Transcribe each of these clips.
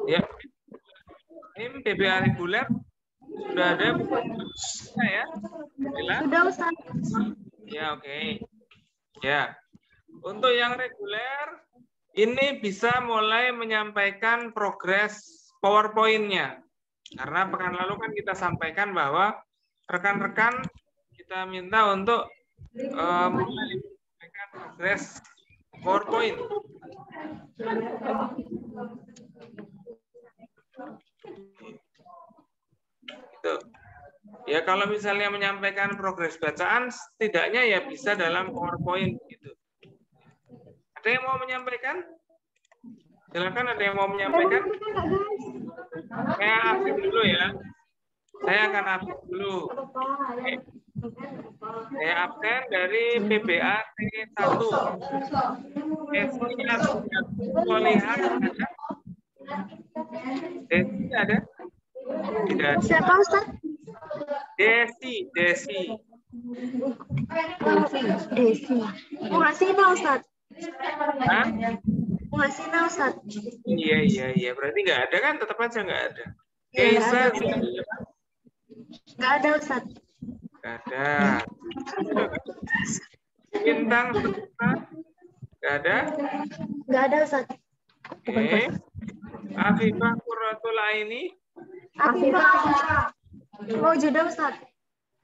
Ya, ini PBA reguler sudah ada ya? Sudah Ustaz. Ya, oke. Ya. Untuk yang reguler ini bisa mulai menyampaikan progres PowerPoint-nya. Karena pekan lalu kan kita sampaikan bahwa rekan-rekan kita minta untuk mulai menyampaikan progres PowerPoint. Gitu. Ya kalau misalnya menyampaikan progres bacaan, setidaknya ya bisa dalam PowerPoint gitu. Ada yang mau menyampaikan? Silakan, ada yang mau menyampaikan? Saya absen dulu ya. Saya akan absen dulu. Oke. Saya absen dari PBA T1. Desi Solihan ada? Desi ada? Tidak ada. Siapa Ustaz? Desi. Desi. Muhasina Ustaz. Hah? Muhasina Ustaz. Iya. Berarti nggak ada kan? Tetap aja nggak ada. Iya, Keisa nggak ada Ustaz. nggak ada. Bintang nggak ada. Nggak ada Ustaz. Oke. Afifah Qurratul Aini. Afifah. Maujudah Ustaz.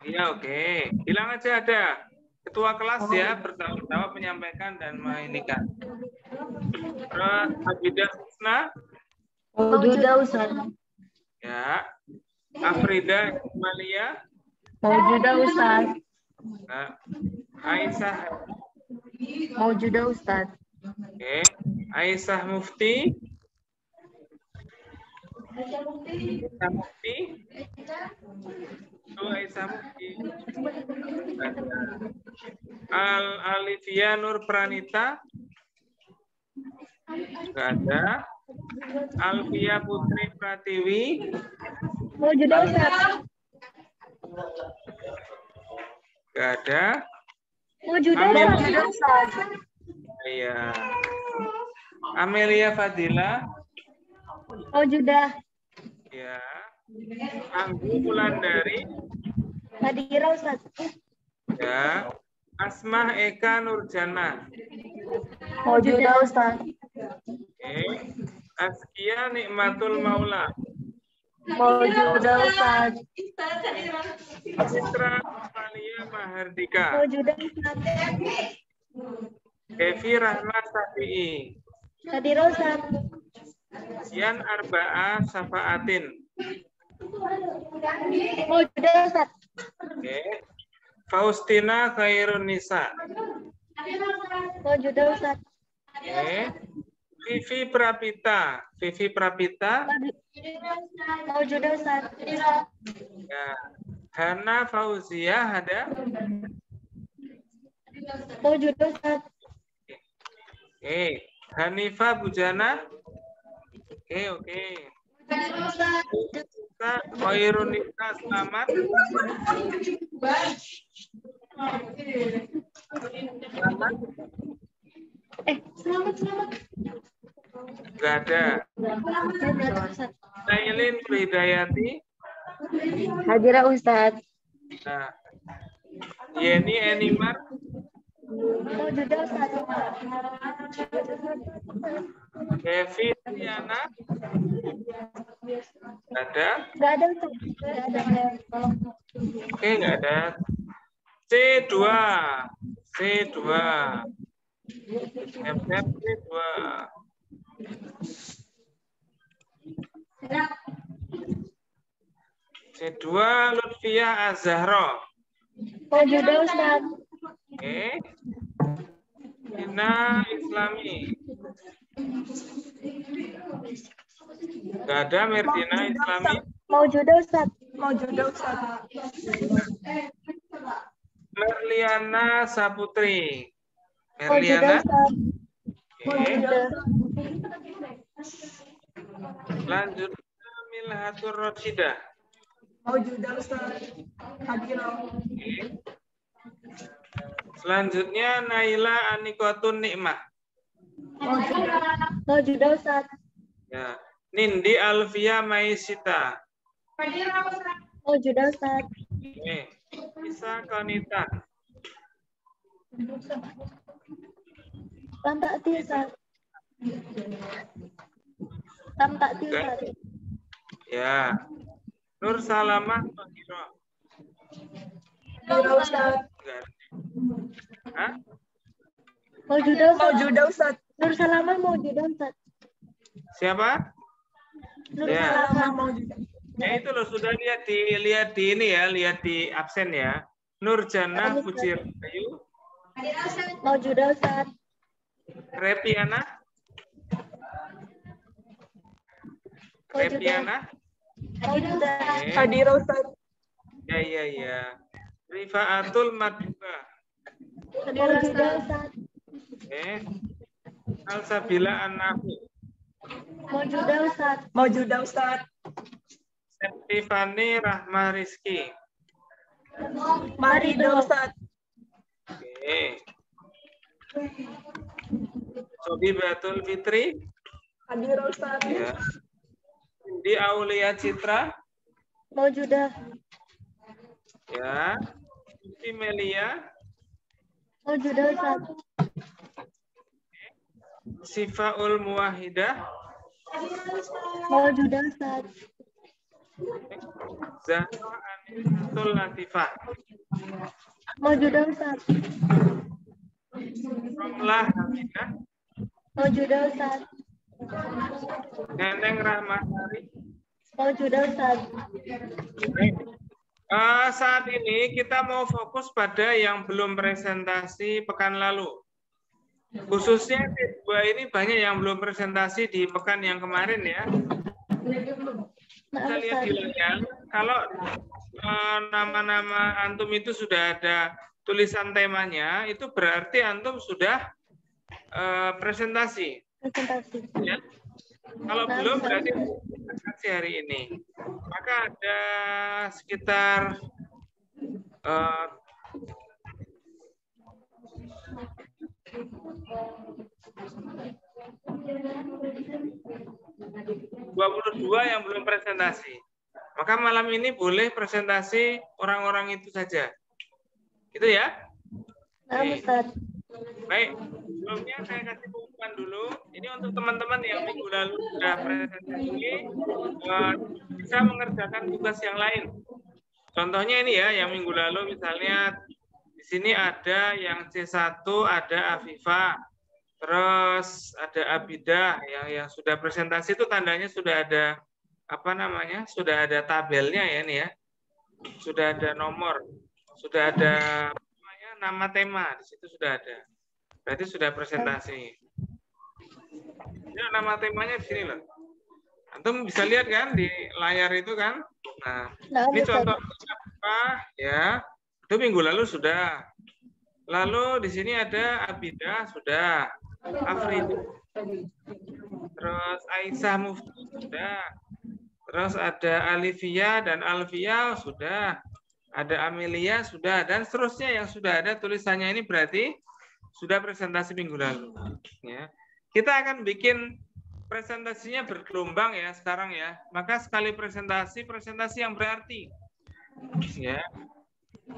Iya, oke. Bilang aja ada. Ketua kelas ya, bertanggung menyampaikan dan menginikan. Terus Abidah Husna. Maujudah Ustaz. Ya. Afrida Malia. Maujudah Ustaz. Nah. Aisyah. Maujudah Ustaz. Oke. Aisyah Mufti. Aisyah Mufti. Aisyah Mufti. Alivia Nur Pranita. Nggak ada. Alvia Putri Pratiwi. Maujudah Ustaz. Nggak ada. Maujudah Ustaz. Iya. Amelia Fadila. Maujudah. Ya. Anggu Wulandari. Hadira Ustaz. Ya. Asmah Eka Nurjana. Maujudah Ustaz. Oke. Askia Nikmatul Maula. Maujudah Ustaz. Citra Malia Mahardika. Maujudah Ustaz. Devi Rahma Safi'i. Hadira Ustaz. Yan Arba'ah Safaatin. Maujudah Ustaz. Oke. Faustina Khairun Nisa. Maujudah Ustaz. Oke. Vivi Prapita. Vivi Prapita. Maujudah Ustaz. Ya. Hana Fauzia ada? Maujudah Ustaz. Oke. Hanifa Bujana. Oke. Khairun Nisa Selamat. Selamat. Enggak ada. Nailin Hidayati. Hadira Ustaz. Nah. Yeni Enimar. Maujudah Ustaz. Devi Tiana. Ada? Nggak ada Ustaz. Nggak ada. Oke, nggak ada. C2. FF C2. C2 Lutfiah Azharo. Maujudah Ustaz. Oke. Ina Islami. Nggak ada. Merdina Islami. Maujudah Ustaz. Maujudah Ustaz. Merliana Saputri. Maujudah Merliana. Ustaz. Oke. Lanjutnya Milhatur Rodshidah. Maujudah Ustaz. Hadira. Oke. Selanjutnya Naila Anikotun Nikmah. Maujudah Ustaz. Ya. Nindi Alfia Maisita. Maujudah Ustaz. Isa Konita. Lam Ta'ti Ustaz. Lam Ta'ti Ustaz. Ya. Nur Salamah Tohiro. Maujudah Ustaz. Hah? Maujudah Ustaz. Maujudah Ustaz. Nur Salamah Maujudah Ustaz. Siapa? Nur Ya. Salamah Maujudah. Ya itu loh, sudah lihat di ini ya, lihat di absen ya. Nur Jannah Fujirayu. Maujudah Ustaz. Repiana. Repiana. Maujudah. Oke. Hadirah Ustaz. Ya. Rifaatul Madbuka. Maujudah Ustaz. Oke. Alsabila An-Nafi. Maujudah Ustaz. Maujudah Ustaz. Septifani Rahmah Rizki. Marido Ustaz. Oke. Sobibatul Fitri. Hadirah Ustaz. Ya. Di Aulia Citra. Maujudah. Ya. Siti Melia. Maujudah Ustaz. Sifaul Muwahidah. Maujudah Ustaz. Zahra Anisatul Latifah. Maujudah Ustaz. Romlah Hamidah. Maujudah Ustaz. Neneng Rahmasari. Maujudah Ustaz. Saat ini kita mau fokus pada yang belum presentasi pekan lalu. Khususnya T2 ini banyak yang belum presentasi di pekan yang kemarin ya. Kita lihat di layar, kalau nama-nama antum itu sudah ada tulisan temanya, itu berarti antum sudah presentasi. Ya. Kalau belum berarti presentasi hari ini. Maka ada sekitar 22 yang belum presentasi. Maka malam ini boleh presentasi orang-orang itu saja. Gitu ya? Ustaz. Baik, sebelumnya saya kasih pengumuman dulu. Ini untuk teman-teman yang minggu lalu sudah presentasi, bisa mengerjakan tugas yang lain. Contohnya ini ya, yang minggu lalu misalnya di sini ada yang C1, ada Afifa, terus ada Abidah yang sudah presentasi itu tandanya sudah ada apa namanya? Sudah ada tabelnya ya ini ya. Sudah ada nomor, sudah ada nama tema di situ sudah ada. Berarti sudah presentasi. Ya, nama temanya di sini loh. Antum bisa lihat kan di layar itu kan? Nah, ini contoh apa ya? Itu minggu lalu sudah. Lalu di sini ada Abidah sudah. Afrid. Terus Aisyah Mufti sudah. Terus ada Alifia dan Alfia sudah. Ada Amelia sudah dan seterusnya yang sudah ada tulisannya ini berarti sudah presentasi minggu lalu. Ya. Kita akan bikin presentasinya bergelombang ya sekarang ya. Maka sekali presentasi yang berarti. Ya.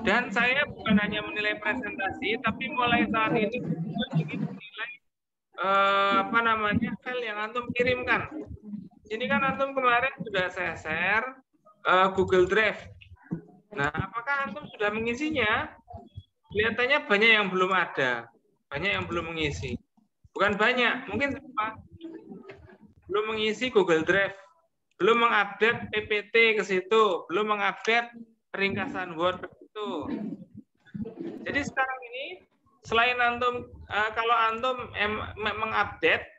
Dan saya bukan hanya menilai presentasi, tapi mulai saat ini juga ingin menilai file yang antum kirimkan. Ini kan antum kemarin sudah saya share Google Drive. Nah, apakah antum sudah mengisinya? Kelihatannya banyak yang belum ada, banyak yang belum mengisi. Bukan banyak, mungkin apa? Belum mengisi Google Drive, belum mengupdate PPT ke situ, belum mengupdate ringkasan Word ke situ. Jadi sekarang ini, selain antum, kalau antum mengupdate,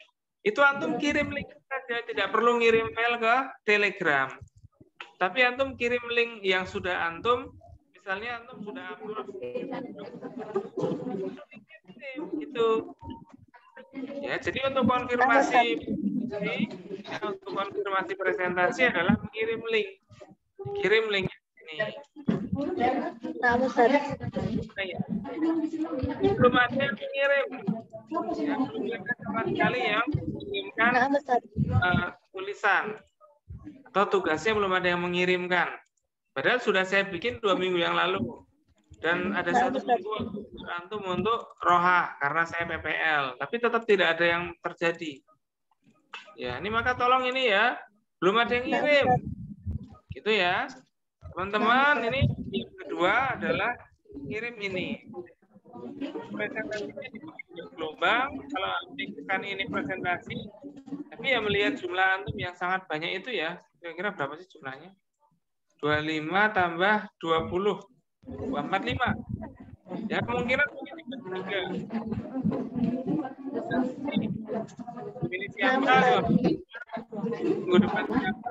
itu antum kirim link saja, tidak perlu ngirim file ke Telegram. Tapi antum kirim link yang sudah antum, misalnya antum sudah upload itu. Ya, jadi untuk konfirmasi presentasi adalah mengirim link. Kirim link ini. Belum ada yang mengirim. Ya, belum ada sama sekali yang mengirimkan tulisan tulisan atau tugasnya belum ada yang mengirimkan. Padahal sudah saya bikin 2 minggu yang lalu. Dan ada 1 minggu antum untuk roha karena saya PPL, tapi tetap tidak ada yang terjadi. Ya, ini maka tolong ini ya, belum ada yang ngirim. Gitu ya. Teman-teman, ini yang kedua adalah kirim ini. Presentasinya di gelombang, kalau kan ini presentasi, tapi ya melihat jumlah antum yang sangat banyak itu ya, kira-kira berapa sih jumlahnya? 25 tambah 20, 45. Ya kemungkinan juga. Ini siapa? Minggu depan siapa?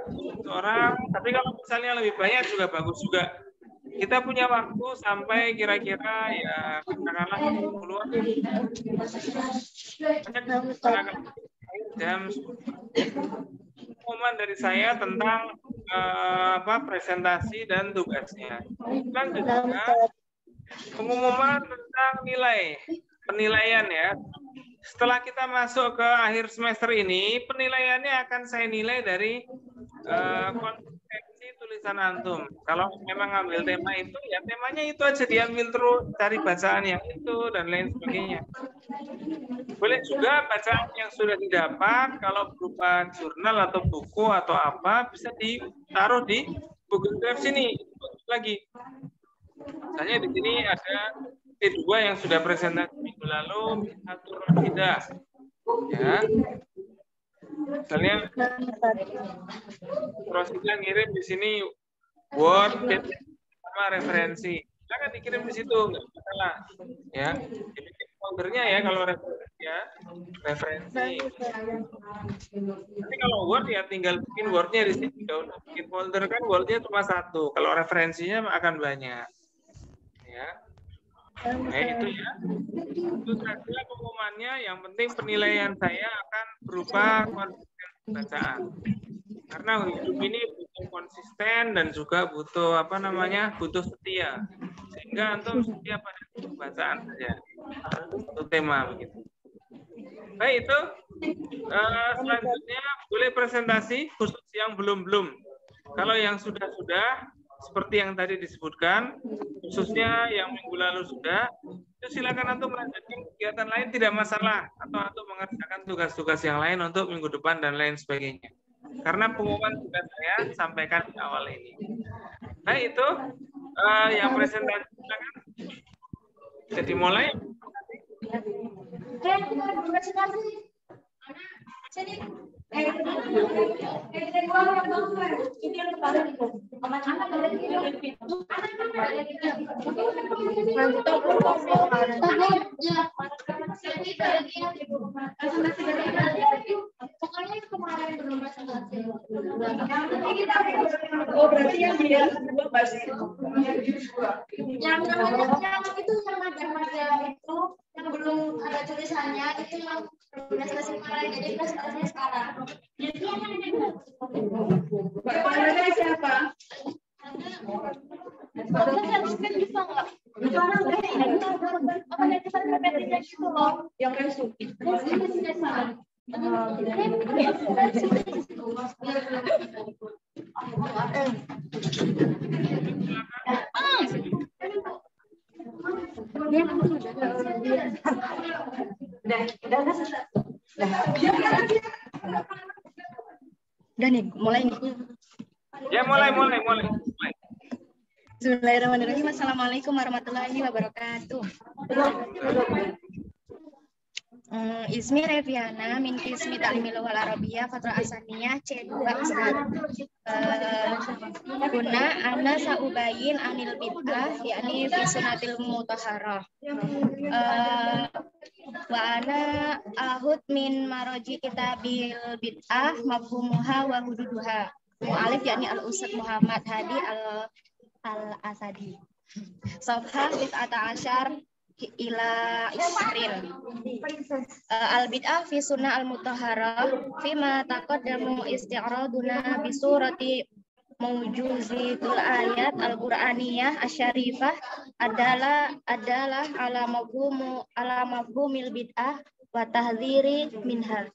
Orang, tapi kalau misalnya lebih banyak juga bagus juga. Kita punya waktu sampai kira-kira ya katakanlah 10-an. Jam pengumuman dari saya tentang presentasi dan tugasnya. Dan juga pengumuman tentang nilai, penilaian ya. Setelah kita masuk ke akhir semester ini, penilaiannya akan saya nilai dari konsistensi tulisan antum. Kalau memang ngambil tema itu, ya temanya itu aja diambil terus, cari bacaan yang itu dan lain sebagainya. Boleh juga bacaan yang sudah didapat, kalau berupa jurnal atau buku atau apa, bisa ditaruh di Google Drive sini. Lagi. Misalnya di sini ada T2 yang sudah presentasi minggu lalu, satu tidak. Ya. Misalnya Rosida ngirim di sini Word sama referensi. Silakan dikirim di situ, nggak masalah. Ya. Dibikin foldernya ya kalau referensi. Tapi kalau Word ya tinggal bikin Word-nya di sini. Kalau bikin folder kan Word-nya cuma 1. Kalau referensinya akan banyak. Ya. Nah, itu ya. Itu saja pengumumannya. Yang penting penilaian saya akan berupa konsistensi bacaan. Karena hidup ini butuh konsisten dan juga butuh butuh setia. Sehingga antum setia pada bacaan saja. Itu tema begitu. Baik, itu selanjutnya boleh presentasi khusus yang belum. Kalau yang sudah seperti yang tadi disebutkan, khususnya yang minggu lalu sudah, itu silakan antum melanjutkan kegiatan lain tidak masalah, atau antum mengerjakan tugas-tugas yang lain untuk minggu depan dan lain sebagainya. Karena pengumuman sudah saya sampaikan di awal ini. Nah itu yang presentasi silakan. Jadi mulai. Oh, berarti yang dia kedua bahasa yang namanya itu yang majalah itu yang belum ada tulisannya itu yang prestasi kemarin, jadi prestasinya sekarang. Bapak siapa? Yang resum. Udah nih, mulai nih. Ya, mulai. Bismillahirrahmanirrahim. Assalamualaikum warahmatullahi wabarakatuh. Ismi Reviana min Ismi Ta'limil Lughal Arabiyyah Fathul Asaniyah C2 Ustaz. Guna ana saubayin anil bid'ah yakni fi sunatil mutahharah. Wa ana ahud min maraji kitabil bid'ah mafhumuha wa hududuha. Mu'alif yakni al-Ustaz Muhammad Hadi al-Asadi. Safhah 19 ila isrin. Al-bid'ah fi sunnah al-mutahharah fima taqaddamu isti'raduna bi surati mawjuzitul ayat al-Qur'aniyah asyarifah adalah ala mafhumil bid'ah wa tahdhiri minha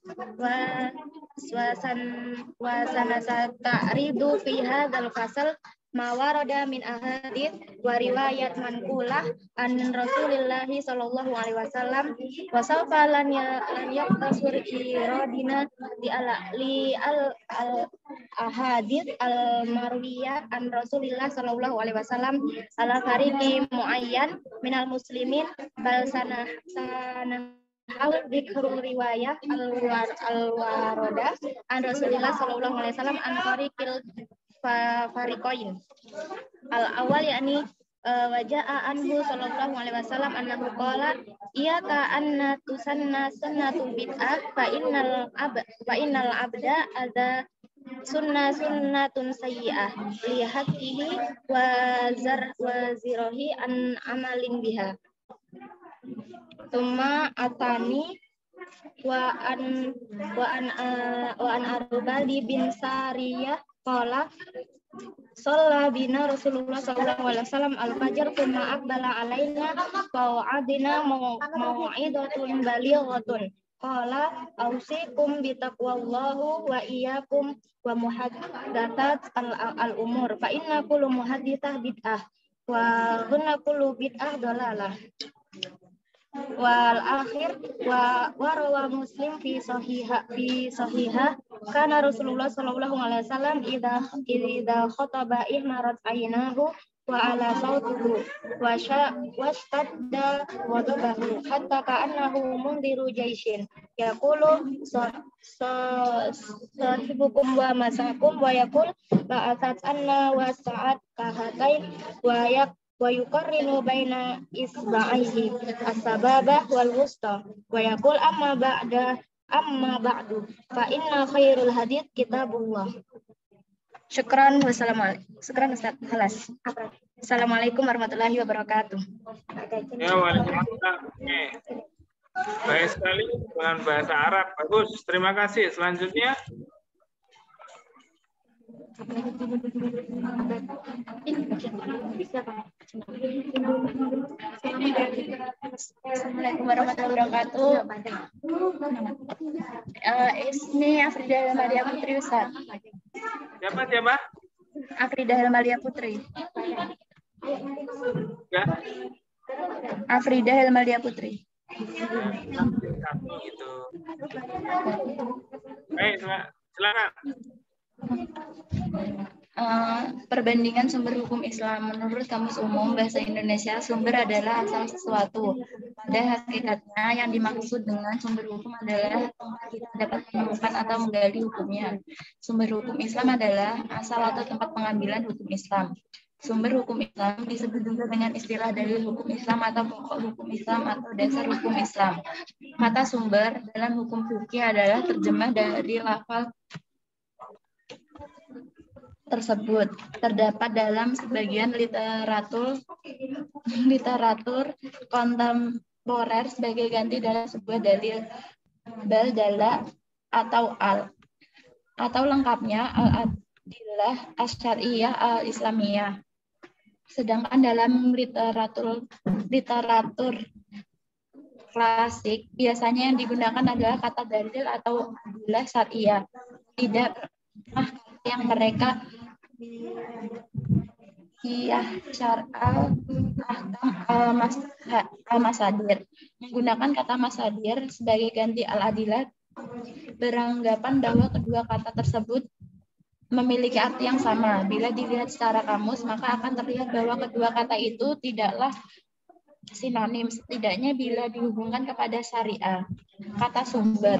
wa sanasata'ridu fi hadzal fasal ma warada min ahadits wa riwayat manqulah an Rasulillahi sallallahu alaihi wasallam wa sawfa lan yaqtasir iradina li al ahadits al marwiyah an Rasulillah sallallahu alaihi wasallam ala fariqi muayyan minal muslimin bal sana hal dzikrul riwayah al-waroda an Rasulillah sallallahu alaihi wasallam an fariqil fariqain al-awwal yakni waja'a anhu sallallahu alaihi wasallam annahu qala iyyaka anna tusanna sunnatul bid'ah fa innal abda adza sunnatun sayyi'ah li haqqihi wa zirahi an amalin biha Tuma atani wa an Arbali bin Sariyah qala shalla bina Rasulullah sallallahu alaihi wasallam al-fajr thumma aqbala alaina fa wa'adna mau'idatun balighatun qala ausikum bi taqwallahu wa iyyakum wa muhaddatsat al-umur fa inna kullu muhadditsah bid'ah wa kunna kullu bid'ah dalalah wal akhir wa rawa Muslim fi sahihah kana Rasulullah sallallahu alaihi wasallam idza khataba ihmarat aynahu wa ala sautihi wa washtadda ghadabahu hatta ka'annahu mundiru jaishin yaqulu sahibukum wa masakum wa yaqul ba'athat anna wa sa'at kahatain wa yuqarrinu baina isba'aihi as-sababah wal wusta wa yaqul amma ba'du fa inna khairul hadits kitabullah. Syukran wassalamualaikum. Syukran Ustaz. Halas. Assalamualaikum warahmatullahi wabarakatuh. Ya, waalaikumsalam. Baik sekali dengan bahasa Arab. Bagus. Terima kasih. Selanjutnya Assalamualaikum warahmatullahi wabarakatuh. Ismi Afridah Hilmalia Putri Ustaz. siapa? Afridah Hilmalia Putri. Ya. Afridah Hilmalia Putri. Gitu. Baik, silakan. Perbandingan sumber hukum Islam. Menurut Kamus Umum Bahasa Indonesia, sumber adalah asal sesuatu. Pada hakikatnya, yang dimaksud dengan sumber hukum adalah tempat kita dapat menemukan atau menggali hukumnya. Sumber hukum Islam adalah asal atau tempat pengambilan hukum Islam. Sumber hukum Islam disebut juga dengan istilah dalil hukum Islam atau pokok hukum Islam atau dasar hukum Islam. Kata sumber dalam hukum fikih adalah terjemah dari lafal tersebut, terdapat dalam sebagian literatur kontemporer sebagai ganti dalam sebuah dalil bal dala atau al, atau lengkapnya al-adillah asy-syar'iyyah al-islamiyah. Sedangkan dalam literatur klasik biasanya yang digunakan adalah kata dalil atau adillah syar'iyyah. Tidak yang mereka syar'al ahkam al-masadir. Menggunakan kata masadir sebagai ganti al-adilah beranggapan bahwa kedua kata tersebut memiliki arti yang sama. Bila dilihat secara kamus, maka akan terlihat bahwa kedua kata itu tidaklah sinonim, setidaknya bila dihubungkan kepada syariah. Kata sumber,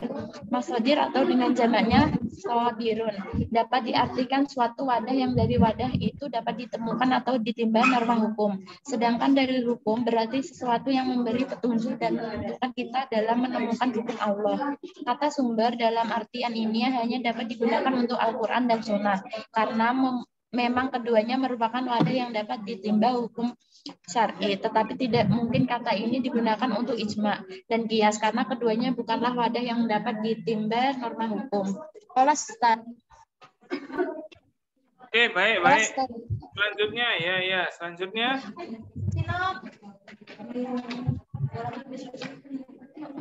masadir atau dengan jamaknya sadirun, dapat diartikan suatu wadah yang dari wadah itu dapat ditemukan atau ditimba norma hukum. Sedangkan dari hukum berarti sesuatu yang memberi petunjuk dan menentukan kita dalam menemukan hukum Allah. Kata sumber dalam artian ini hanya dapat digunakan untuk Al-Quran dan Sunnah, karena memang keduanya merupakan wadah yang dapat ditimba hukum syar'i, tetapi tidak mungkin kata ini digunakan untuk ijma dan qiyas karena keduanya bukanlah wadah yang dapat ditimba norma hukum. Oke, baik. Selanjutnya, selanjutnya. Assalamualaikum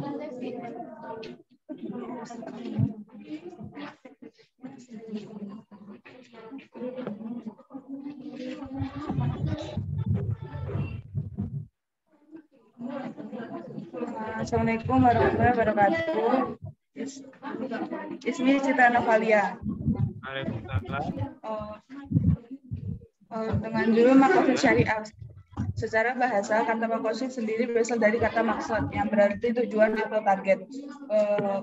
warahmatullahi wabarakatuh. Ismi Citra Novalia. Dengan judul Maqasid Syariah. Secara bahasa, kata maqasid sendiri berasal dari kata maksud yang berarti tujuan atau target.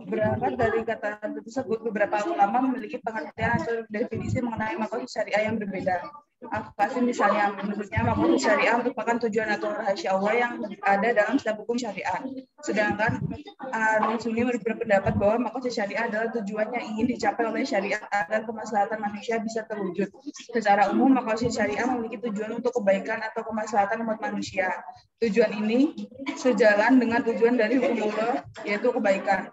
Berangkat dari kata tersebut, beberapa ulama memiliki pengertian atau definisi mengenai maqasid syariah yang berbeda. Al-Qasim misalnya, menurutnya maqasid syariah merupakan tujuan atau rahasia Allah yang ada dalam setiap hukum syariah. Sedangkan Sunni berpendapat bahwa maqasid syariah adalah tujuan yang ingin dicapai oleh syariat agar kemaslahatan manusia bisa terwujud. Secara umum, maqasid syariah memiliki tujuan untuk kebaikan atau kemaslahatan umat manusia. Tujuan ini sejalan dengan tujuan dari hukum Allah, yaitu kebaikan.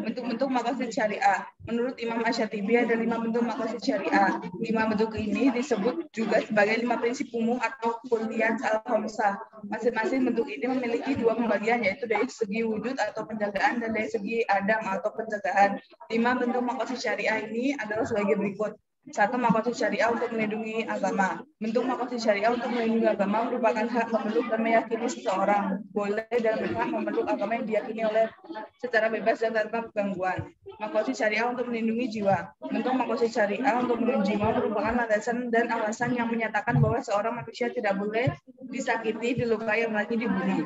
Bentuk-bentuk maqasid syariah. Menurut Imam Asy-Syatibi ada 5 bentuk maqasid syariah. 5 bentuk ini disebut juga sebagai 5 prinsip umum atau kulliyat al-khamsah. Masing-masing bentuk ini memiliki 2 pembagian, yaitu dari segi wujud atau penjagaan dan dari segi adam atau pencegahan. 5 bentuk maqasid syariah ini adalah sebagai berikut. 1. Maqasid syariah untuk melindungi agama. Bentuk maqasid syariah untuk melindungi agama merupakan hak memeluk dan meyakini seseorang boleh dan berhak memeluk agama yang diyakini oleh secara bebas dan tanpa gangguan. Maqasid syariah untuk melindungi jiwa. Bentuk maqasid syariah untuk melindungi jiwa merupakan landasan dan alasan yang menyatakan bahwa seorang manusia tidak boleh disakiti, dilukai, apalagi dibuli.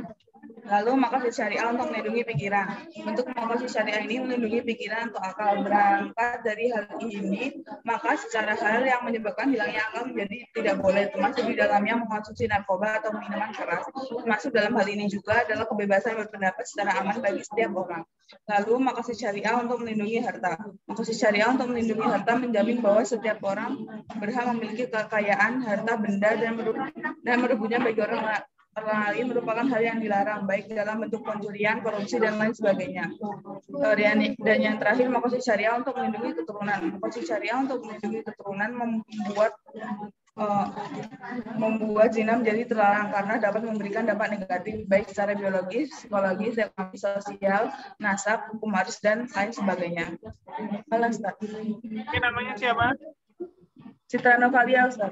Lalu maqasid syariah untuk melindungi pikiran. Bentuk maqasid syariah ini melindungi pikiran atau akal. Berangkat dari hal ini, maka secara hal yang menyebabkan hilangnya akal menjadi tidak boleh, termasuk di dalamnya mengkonsumsi narkoba atau minuman keras. Termasuk dalam hal ini juga adalah kebebasan berpendapat secara aman bagi setiap orang. Lalu maqasid syariah untuk melindungi harta. Maqasid syariah untuk melindungi harta menjamin bahwa setiap orang berhak memiliki kekayaan, harta, benda, dan merebutnya bagi orang lain merupakan hal yang dilarang, baik dalam bentuk pencurian, korupsi, dan lain sebagainya. Dan yang terakhir, maqasid syariah untuk melindungi keturunan. Maqasid syariah untuk melindungi keturunan membuat zina menjadi terlarang karena dapat memberikan dampak negatif, baik secara biologis, psikologis, ekonomi, sosial, nasab, hukum waris, dan lain sebagainya. Ini namanya siapa? Citra Novalia, Ustaz.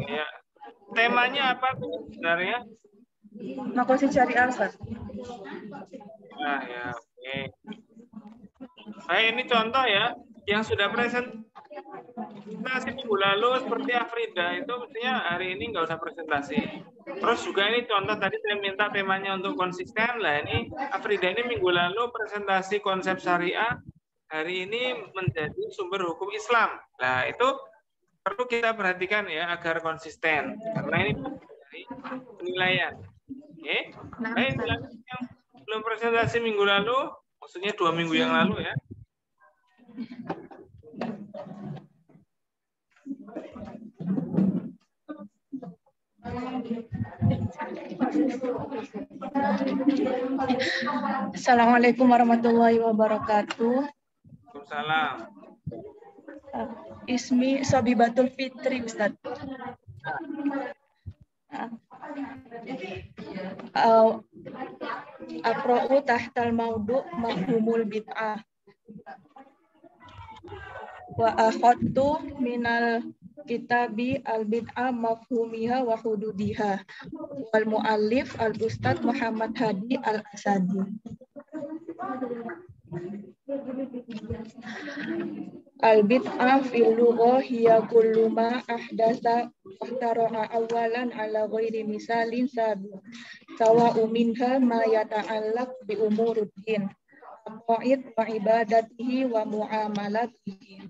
Ya. Temanya apa sebenarnya? Maqasid syariah, Ustaz. Nah, ya, oke. Baik, ini contoh ya, yang sudah presentasi minggu lalu seperti Afrida itu mestinya hari ini nggak usah presentasi. Terus juga ini contoh tadi saya minta temanya untuk konsisten lah. Ini Afrida ini minggu lalu presentasi konsep syariah. Hari ini menjadi sumber hukum Islam. Nah, itu perlu kita perhatikan ya agar konsisten. Karena ini dari penilaian. Oke. Baik, yang belum presentasi minggu lalu, maksudnya 2 minggu yang lalu ya. Assalamualaikum warahmatullahi wabarakatuh. Waalaikumsalam. Ismi Sabibatul Fitri, Ustaz. Aqra'u tahtal maudu' mafhumul bid'ah. Wa akhadtu minal kitabi al-bid'ah mafhumiha wa hududiha. Wal mu'allif al-Ustadz Muhammad Hadi al-Asadi. Al-bid'ah fil lughah hiya kullu ma ahdatsa wahtara'a awalan ala ghairi misalin sabiq. Sawa'u minha ma yata'allaq bi umuruddin, aqaid wa ibadatihi wa muamalatihi,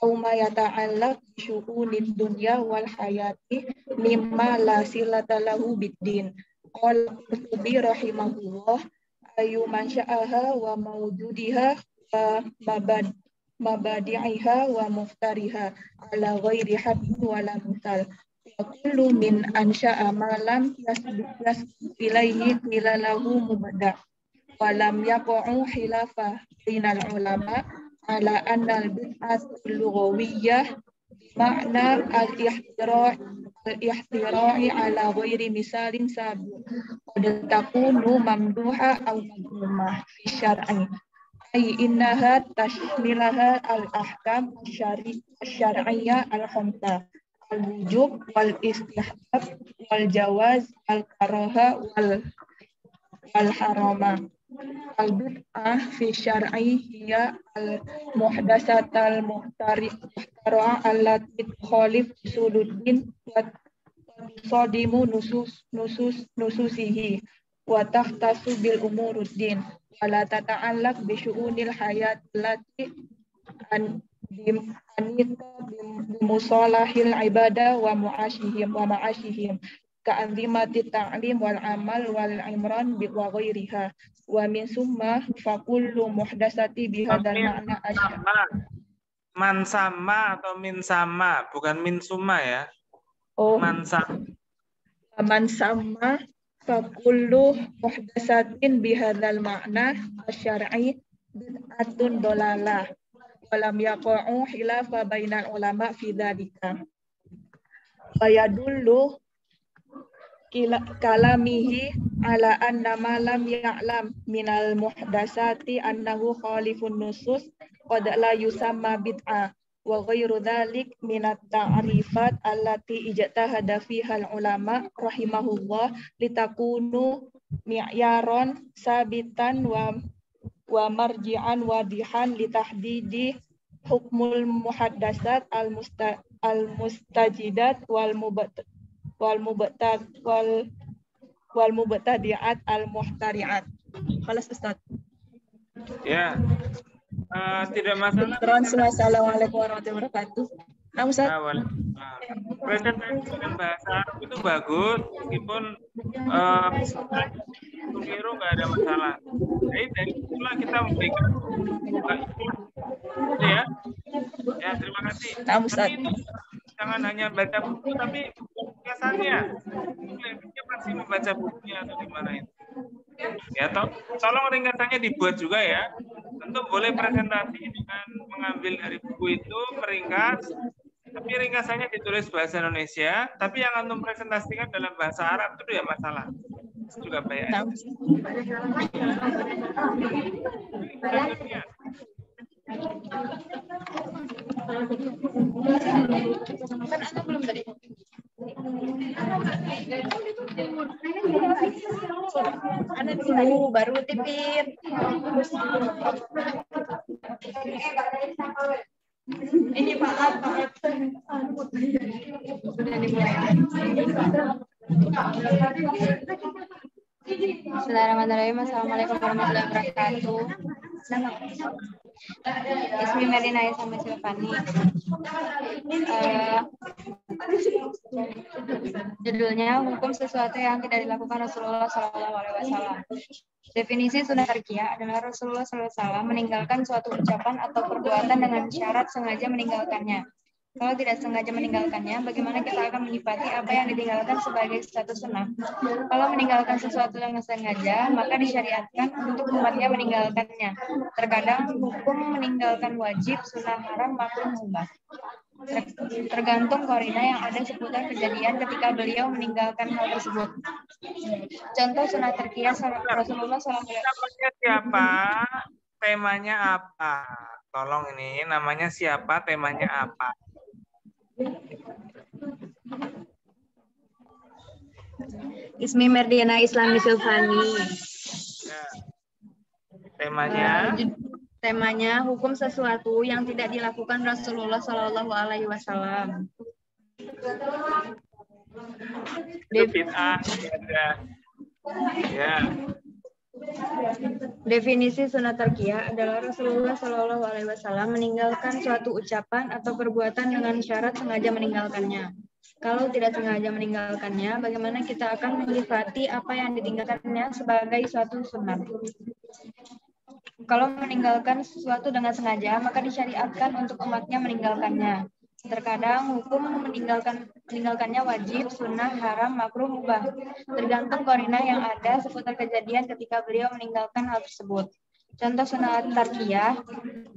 aw ma yata'allaq bi syu'unid dunya wal hayati mimma la silata lahu bid-din. Qala Qurtubi rahimahullah ayu man sya'aha wa mawjudiha wa mabadi'iha wa muftariha ala ghairi haddin wala misal. Wa kullu min ansha'a ma lam yasbiq ilaihi qila lahu mubada' wa lam yaqa'u khilafa bainal ulama ala anna al-bid'ah al-lughawiyyah ma'na al-ihtira' al-ihtira'i ala ghairi misalin sabiq qad takunu mamduha aw madmumah fi syar'i ay innaha tashmilaha al-ahkam syar'iyyah al-khamsah al-wujub wal istihbab wal jawaz al-karaha wal harama al-bid'ah fi syar'i hiya al-muhdatsatul muhtari'ah allati tukhalif usuluddin wa tusadimu nususihi wa tahtasu bil umuruddin wa la tata'allaq bi syu'unil hayat allati anita bimusalahil ibadah wa ma'ashihim ka'anzimati ta'lim wal amal wal imran wa ghairiha wa min summa fa kullu muhdatsati bihadzal ma'na man sama atau min sama, bukan min summa ya. Man sama fa kullu muhdatsatin bihadzal ma'na asy-syar'i bid'atun dolalah wa lam yaqa'u khilafa bainal ulama fi dzalika wa yadullu kalamihi ala anna ma lam ya'lam minal muhdatsati annahu khalifun nusus qad la yusamma bid'ah wa ghairu dzalik minat ta'rifat allati ijtahada fiha ulama rahimahullah litakunu mi'yaron sabitan wa marji'an wadihan litahdidi hukmul muhaddatsat al-mustajidat wal mubtadi'at al-muhtari'at. Khalas Ustaz. Ya. Tidak masalah. Assalamualaikum warahmatullahi wabarakatuh. Nah, Ustaz. Presentasi dengan bahasa Arab itu bagus, meskipun keliru nggak ada masalah. Jadi dari itulah kita memberikan ya. Ya, terima kasih. Nah, Ustaz. Tapi itu jangan hanya baca buku, tapi biasanya dia pasti membaca bukunya atau gimana itu. Ya, tolong ringkasannya dibuat juga ya. Tentu boleh presentasi dengan mengambil dari buku itu, meringkas, tapi ringkasannya ditulis bahasa Indonesia, tapi yang antum presentasikan dalam bahasa Arab itu ya masalah. Itu juga baik. Kan aku belum tadi. Ada dulu baru tipin. Ini Pak. Sudah dimulai. Bismillahirrahmanirrahim. Assalamualaikum warahmatullahi wabarakatuh. Ismi Medina sama Silvani. Judulnya hukum sesuatu yang tidak dilakukan Rasulullah SAW. Definisi sunnah tarkiyah adalah Rasulullah SAW meninggalkan suatu ucapan atau perbuatan dengan syarat sengaja meninggalkannya. Kalau tidak sengaja meninggalkannya, bagaimana kita akan menyifati apa yang ditinggalkan sebagai satu sunnah? Kalau meninggalkan sesuatu yang sengaja, maka disyariatkan untuk umatnya meninggalkannya. Terkadang hukum meninggalkan wajib, sunnah haram, makruh, mubah. Tergantung korina yang ada seputar kejadian ketika beliau meninggalkan hal tersebut. Contoh sunnah tarkiyah Rasulullah SAW. Namanya siapa? Temanya apa? Tolong ini namanya siapa? Temanya apa? Ismi Merdiana Islami Silvani. Ya. Temanya hukum sesuatu yang tidak dilakukan Rasulullah Shallallahu Alaihi Wasallam. Ya. Definisi sunnah tarkiyah adalah Rasulullah Shallallahu Alaihi Wasallam meninggalkan suatu ucapan atau perbuatan dengan syarat sengaja meninggalkannya. Kalau tidak sengaja meninggalkannya, bagaimana kita akan menyifati apa yang ditinggalkannya sebagai suatu sunnah? Kalau meninggalkan sesuatu dengan sengaja, maka disyariatkan untuk umatnya meninggalkannya. Terkadang hukum meninggalkannya wajib, sunnah, haram, makruh, mubah. Tergantung korina yang ada seputar kejadian ketika beliau meninggalkan hal tersebut. Contoh sunnah tarkiyah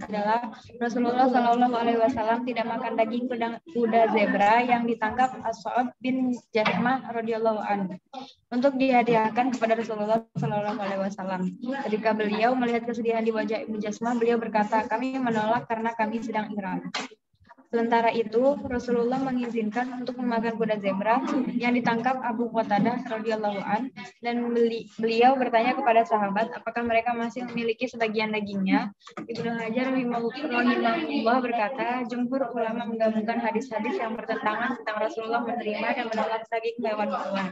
adalah Rasulullah Shallallahu Alaihi Wasallam tidak makan daging kuda zebra yang ditangkap As-Sa'ab bin Jasmah radhiyallahu anhu untuk dihadiahkan kepada Rasulullah Shallallahu Alaihi Wasallam. Ketika beliau melihat kesedihan di wajah Ibnu Jasmah, beliau berkata, kami menolak karena kami sedang ihram. Sementara itu, Rasulullah mengizinkan untuk memakan kuda zebra yang ditangkap Abu Qatadah radhiyallahu an, dan beliau bertanya kepada sahabat apakah mereka masih memiliki sebagian dagingnya. Ibnu Hajar rahimahullah berkata, jumhur ulama menggabungkan hadis-hadis yang bertentangan tentang Rasulullah menerima dan menolak daging hewan buruan.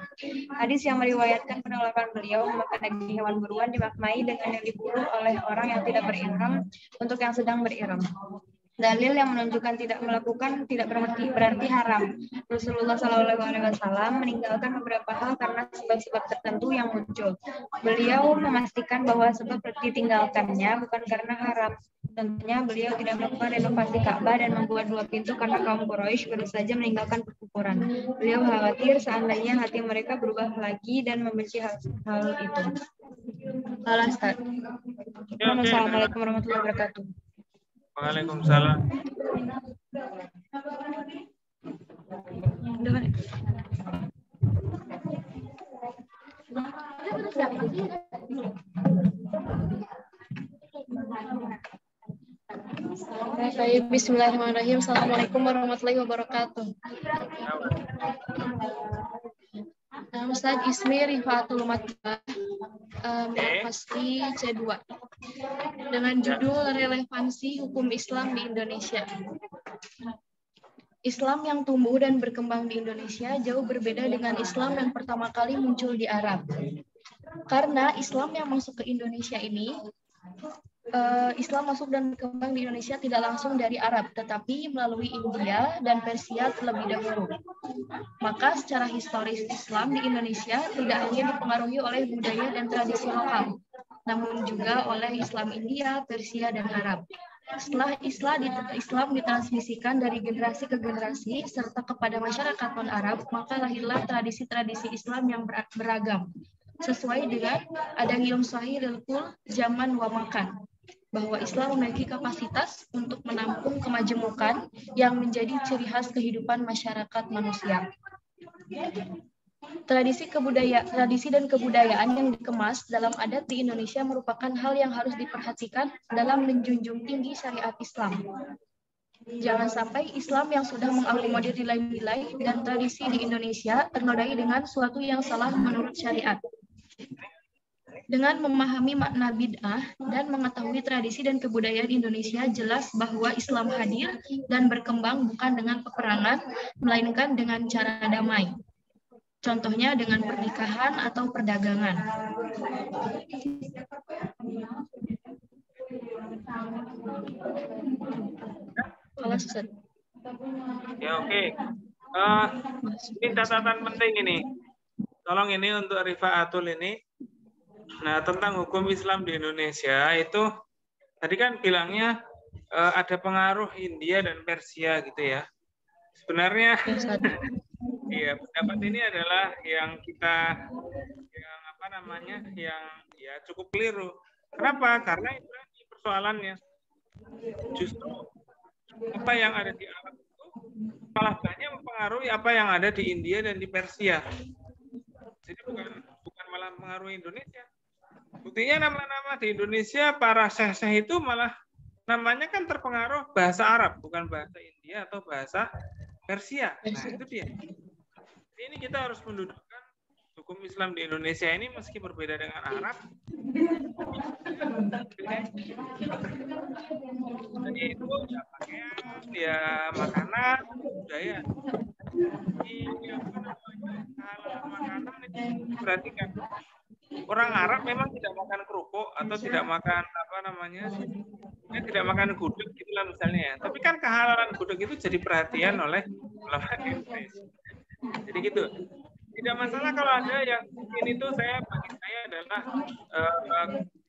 Hadis yang meriwayatkan penolakan beliau memakan daging hewan buruan dimaknai dengan yang diburu oleh orang yang tidak berihram untuk yang sedang berihram. Dalil yang menunjukkan tidak melakukan tidak berarti haram. Rasulullah SAW meninggalkan beberapa hal karena sebab-sebab tertentu yang muncul. Beliau memastikan bahwa sebab ditinggalkannya bukan karena haram. Tentunya beliau tidak melakukan renovasi Ka'bah dan membuat 2 pintu karena kaum Quraisy baru saja meninggalkan perkuburan. Beliau khawatir seandainya hati mereka berubah lagi dan membenci hal itu. Assalamualaikum warahmatullahi wabarakatuh. Waalaikumsalam. Baik, bismillahirrahmanirrahim. Assalamualaikum warahmatullahi wabarakatuh. Ustaz Ismi Rifaatul Matbah, pasti C2 dengan judul Relevansi Hukum Islam di Indonesia. Islam yang tumbuh dan berkembang di Indonesia jauh berbeda dengan Islam yang pertama kali muncul di Arab. Karena Islam yang masuk ke Indonesia ini, Islam masuk dan berkembang di Indonesia tidak langsung dari Arab, tetapi melalui India dan Persia terlebih dahulu. Maka secara historis Islam di Indonesia tidak hanya dipengaruhi oleh budaya dan tradisi lokal, namun juga oleh Islam India, Persia, dan Arab. Setelah Islam ditransmisikan dari generasi ke generasi serta kepada masyarakat non-Arab, maka lahirlah tradisi-tradisi Islam yang beragam, sesuai dengan adanyum sahihil kul zaman wa makan, bahwa Islam memiliki kapasitas untuk menampung kemajemukan yang menjadi ciri khas kehidupan masyarakat manusia. Tradisi dan kebudayaan yang dikemas dalam adat di Indonesia merupakan hal yang harus diperhatikan dalam menjunjung tinggi syariat Islam. Jangan sampai Islam yang sudah mengakomodir nilai-nilai dan tradisi di Indonesia ternodai dengan suatu yang salah menurut syariat. Dengan memahami makna bid'ah dan mengetahui tradisi dan kebudayaan Indonesia, jelas bahwa Islam hadir dan berkembang bukan dengan peperangan, melainkan dengan cara damai. Contohnya dengan pernikahan atau perdagangan. Ya, oke. Ini catatan penting ini. Tolong ini untuk Rifaatul ini. Nah, tentang hukum Islam di Indonesia itu tadi kan bilangnya ada pengaruh India dan Persia gitu ya. Sebenarnya iya, pendapat ini adalah yang ya cukup keliru. Kenapa? Karena ini persoalannya. Justru apa yang ada di Arab itu malah banyak mempengaruhi apa yang ada di India dan di Persia. Jadi bukan malah mempengaruhi Indonesia. Buktinya nama-nama di Indonesia para syekh-syekh itu malah namanya kan terpengaruh bahasa Arab, bukan bahasa India atau bahasa Persia. Nah, itu dia. Ini kita harus mendudukkan hukum Islam di Indonesia ini meski berbeda dengan Arab. Jadi itu ya pakaian, ya makanan, budaya. Hal-hal makanan itu diperhatikan. Orang Arab memang tidak makan kerupuk atau tidak makan tidak makan gudeg gitulah misalnya. Tapi kan kehalalan gudeg itu jadi perhatian oleh ulama Indonesia. Jadi gitu. Tidak masalah kalau ada yang mungkin itu bagi saya adalah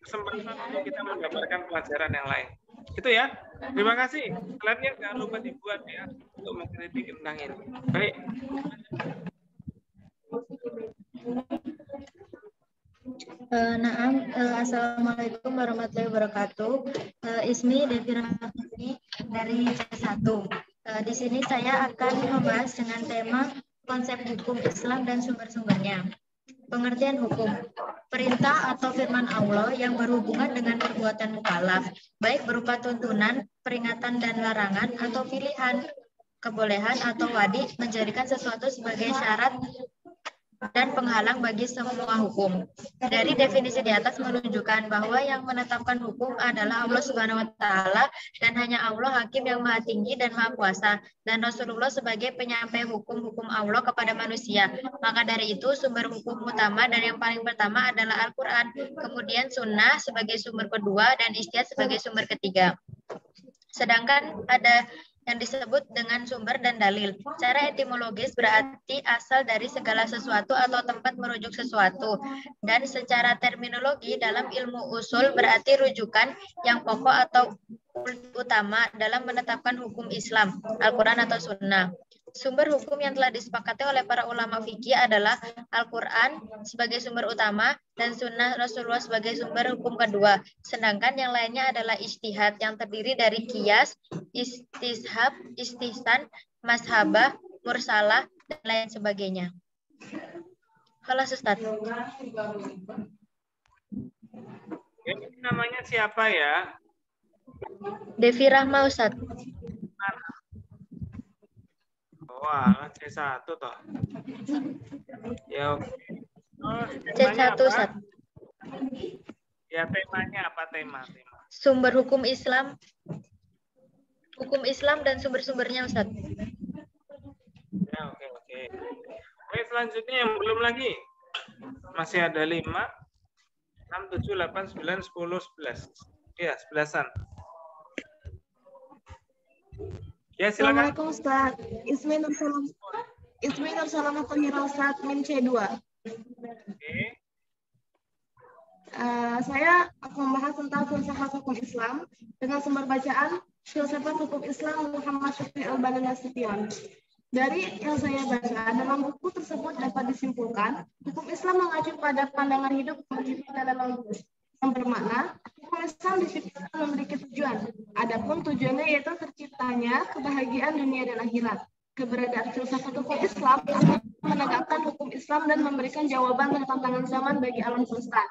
kesempatan untuk kita menggambarkan pelajaran yang lain. Itu ya. Terima kasih. Slide-nya jangan lupa dibuat ya untuk mengkritik tentang ini. Baik. Assalamualaikum warahmatullahi wabarakatuh. Ismi Devi Rahmati dari C1. Di sini saya akan membahas dengan tema konsep hukum Islam dan sumber-sumbernya. Pengertian hukum, perintah atau firman Allah yang berhubungan dengan perbuatan mukallaf, baik berupa tuntunan, peringatan dan larangan, atau pilihan, kebolehan atau wadi, menjadikan sesuatu sebagai syarat dan penghalang bagi semua hukum. Dari definisi di atas menunjukkan bahwa yang menetapkan hukum adalah Allah Subhanahu wa taala dan hanya Allah hakim yang maha tinggi dan maha kuasa, dan Rasulullah sebagai penyampai hukum-hukum Allah kepada manusia. Maka dari itu sumber hukum utama dan yang paling pertama adalah Al-Qur'an, kemudian sunnah sebagai sumber kedua dan ijtihad sebagai sumber ketiga. Sedangkan ada yang disebut dengan sumber dan dalil. Secara etimologis berarti asal dari segala sesuatu atau tempat merujuk sesuatu. Dan secara terminologi dalam ilmu usul berarti rujukan yang pokok atau utama dalam menetapkan hukum Islam, Al-Quran atau Sunnah. Sumber hukum yang telah disepakati oleh para ulama fikih adalah Al-Quran sebagai sumber utama dan Sunnah Rasulullah sebagai sumber hukum kedua. Sedangkan yang lainnya adalah ijtihad yang terdiri dari qiyas, istishab, istihsan, mazhabah, mursalah, dan lain sebagainya. Halo Ustaz. Ini namanya siapa ya? Devi Rahma Ustaz. Wah, C1 toh. Ya, oke. Oh, C1 Ustaz. Ya, temanya apa tema? Sumber hukum Islam. Hukum Islam dan sumber-sumbernya Ustaz. Ya, oke. Oke, selanjutnya yang belum lagi. Masih ada 5, 6, 7, 8, 9, 10, 11. Ya, 11-an. Ya, silakan. Assalamualaikum Ustaz. Ismi Nur Salam Tahira Ustaz, min C2. Oke. Saya akan membahas tentang filsafat hukum Islam dengan sumber bacaan Filsafat Hukum Islam Muhammad Syafii Al-Bani Nasution. Dari yang saya baca, dalam buku tersebut dapat disimpulkan, hukum Islam mengacu pada pandangan hidup yang bermakna, hukum Islam diciptakan memiliki tujuan. Adapun tujuannya yaitu terciptanya kebahagiaan dunia dan akhirat. Keberadaan filsafat hukum Islam akan menegakkan hukum Islam dan memberikan jawaban terhadap tantangan zaman bagi alam semesta.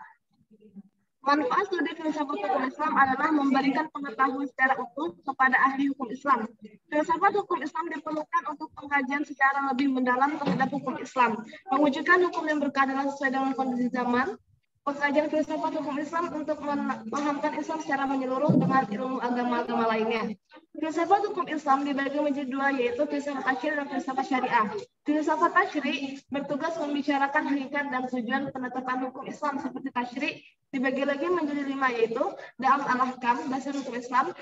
Manfaat studi filsafat hukum Islam adalah memberikan pengetahuan secara utuh kepada ahli hukum Islam. Filsafat hukum Islam diperlukan untuk pengkajian secara lebih mendalam terhadap hukum Islam, mewujudkan hukum yang berkeadilan sesuai dengan kondisi zaman. Pengkajian filsafat hukum Islam untuk memahamkan Islam secara menyeluruh dengan ilmu agama-agama lainnya. Filsafat hukum Islam dibagi menjadi dua, yaitu filsafat tasyri' dan filsafat syariah. Filsafat tasyri' bertugas membicarakan hakikat dan tujuan penetapan hukum Islam seperti tasyri' dibagi lagi menjadi 5, yaitu Da'am al-Ahkam, dasar hukum Islam,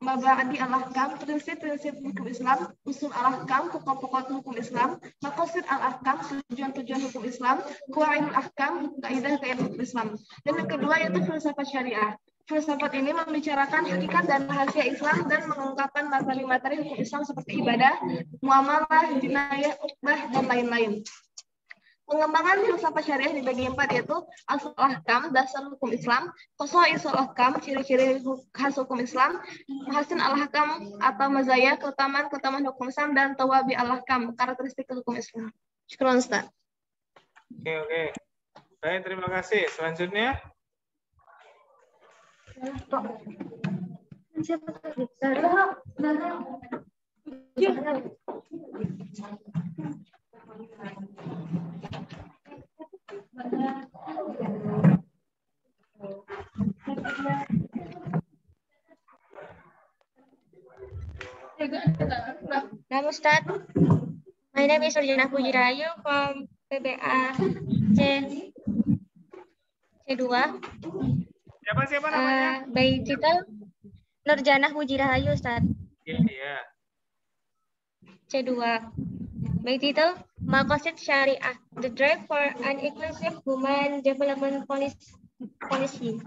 Mabadi al-Ahkam, prinsip-prinsip hukum Islam, Usul al-Ahkam, pokok-pokok hukum Islam, Maqasid al-Ahkam, tujuan-tujuan hukum Islam, Qawaid al-Ahkam, kaidah-kaidah hukum Islam. Dan yang kedua yaitu filsafat syariah. Filsafat ini membicarakan hakikat dan rahasia Islam dan mengungkapkan materi-materi hukum Islam seperti ibadah, muamalah, jinayah, uqbah, dan lain-lain. Pengembangan filsafat syariah dibagi 4, yaitu Asal Ahkam, dasar hukum Islam, Khosais al-Ahkam, ciri-ciri khas hukum Islam, Mahasin al-Ahkam atau mazaya, keutamaan hukum Islam, dan Tawabi al-Ahkam, karakteristik hukum Islam. Syukran Ustaz. Oke. Baik, terima kasih. Selanjutnya. Nama Ustaz, my name is Nurjanah Pujirahayu from PBA C2. Siapa namanya? By title Nurjanah Pujirahayu Ustaz. Iya. C2. By title Maqasid Syariah, the drive for an inclusive human development policy.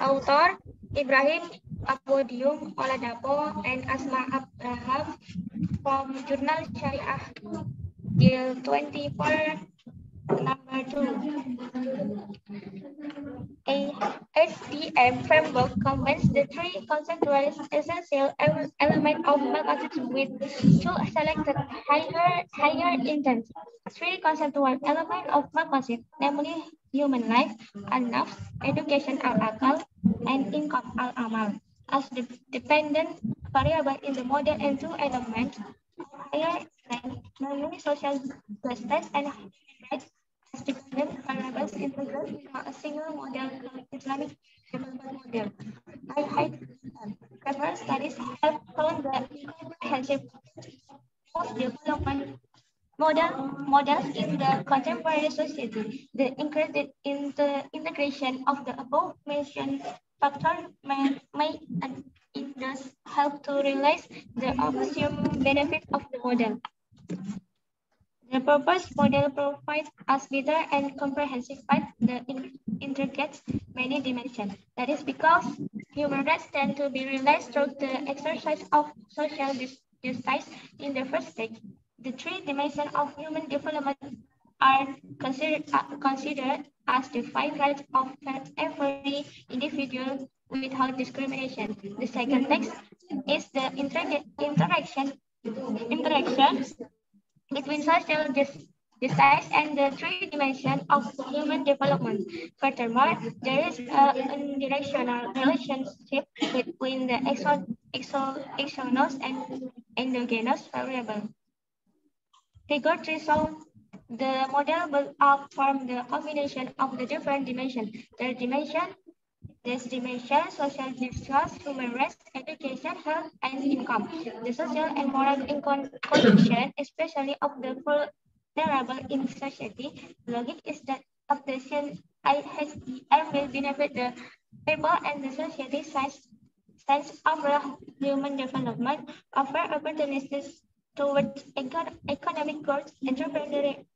Author Ibrahim Abodium Oladapo and Asma Abraham from Jurnal Syariah, Jil 24 Number 2. A HDM framework combines the three conceptual essential elements of Maqasid with two selected higher intent. Three conceptual elements of Maqasid, namely human life, al-nafs, education al-akal, and income al-amal, as the dependent variable in the model, and two elements higher intent, namely social justice and rights, as dependent variables integrated into a single model called Islamic development model. Several studies have shown the comprehensive development models in the contemporary society. The integration of the above mentioned factors may and it does help to realize the assumed benefit of the model. The proposed model provides us better and comprehensive the integrates many dimensions. That is because human rights tend to be realized through the exercise of social justice in the first stage. The three dimensions of human development are considered as the five rights of every individual without discrimination. The second text is the interaction between social justice and the three dimensions of human development. Furthermore, there is a unidirectional relationship between the exogenous and endogenous variable. Figure 3 shows the model built up from the combination of the different dimensions. Third dimension, this dimension, social justice, human rights, education, health, and income. The social and moral condition, especially of the vulnerable in society, logic is that of the IHDM will benefit the people and the society sense of human development, offer opportunities towards economic growth, entrepreneurial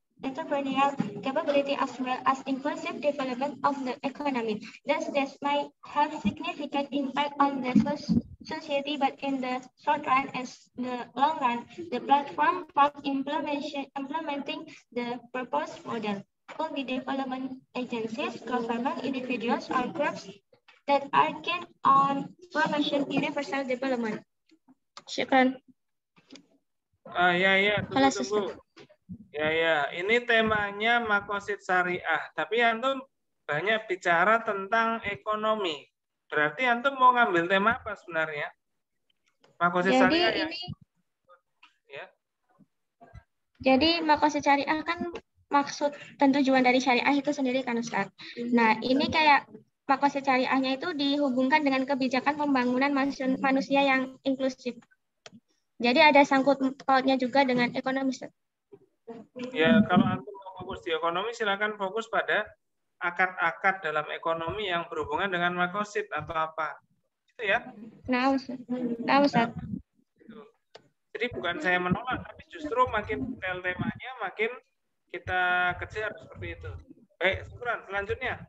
capability, as well as inclusive development of the economy. Thus, this might have significant impact on the society, but in the short run and the long run, the platform for implementing the proposed model will be development agencies, government, individuals, or groups that are keen on promotion universal development. Syukran. Tunggu. Ya, ini temanya Maqasid Syariah. Tapi antum banyak bicara tentang ekonomi. Berarti antum mau ngambil tema apa sebenarnya? Maqasid Syariah yang ya. Jadi Maqasid Syariah kan maksud dan tujuan dari syariah itu sendiri kan Ustaz. Nah, ini kayak Maqasid Syariahnya itu dihubungkan dengan kebijakan pembangunan manusia yang inklusif. Jadi ada sangkut pautnya juga dengan ekonomi. Ya, kalau antum mau fokus di ekonomi, silakan fokus pada akad-akad dalam ekonomi yang berhubungan dengan Maqasid atau apa. Gitu ya. Nah, Ustaz. Jadi bukan saya menolak, tapi justru makin detail temanya, makin kita kejar seperti itu. Baik, syukran. Selanjutnya.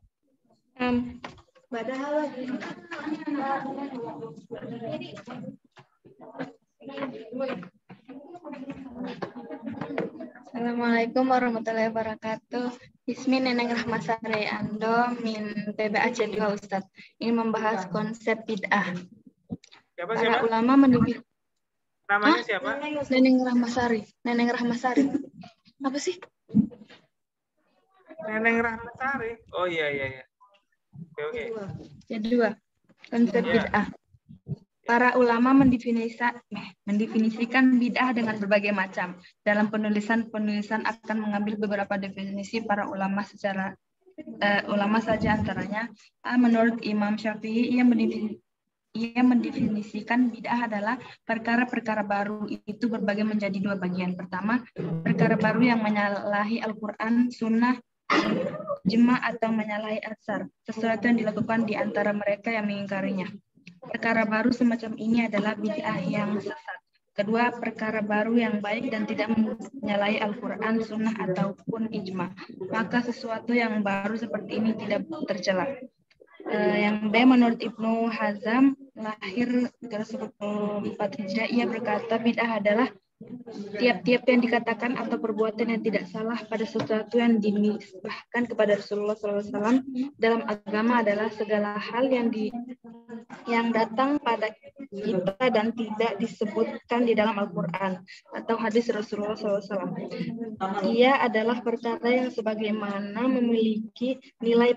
Assalamualaikum warahmatullahi wabarakatuh. Bismi Neneng Rahmasari Ando min PBAC 2 Ustadz. Ini membahas konsep bid'ah. Para ulama mendefinisikan. Namanya siapa? Neneng Rahmasari. Apa sih? Neneng Rahmasari. Oh iya. Oke. Jadi 2. Konsep bid'ah. Para ulama mendefinisikan bid'ah dengan berbagai macam. Dalam penulisan akan mengambil beberapa definisi para ulama ulama saja, antaranya menurut Imam Syafi'i ia mendefinisikan bid'ah adalah perkara-perkara baru itu berbagi menjadi 2 bagian. Pertama, perkara baru yang menyalahi Al-Quran, Sunnah, Ijma atau menyalahi Atsar, sesuatu yang dilakukan di antara mereka yang mengingkarinya. Perkara baru semacam ini adalah bid'ah yang sesat. Kedua, perkara baru yang baik dan tidak menyalahi Al-Quran, Sunnah, ataupun Ijma. Maka sesuatu yang baru seperti ini tidak tercela. Yang B, menurut Ibnu Hazm, lahir 314 Hijriah, ia berkata bid'ah adalah Tiap-tiap yang dikatakan atau perbuatan yang tidak salah pada sesuatu yang dinisbahkan kepada Rasulullah SAW dalam agama adalah segala hal yang datang pada kita dan tidak disebutkan di dalam Al-Quran atau hadis Rasulullah SAW. Ia adalah perkara yang sebagaimana memiliki nilai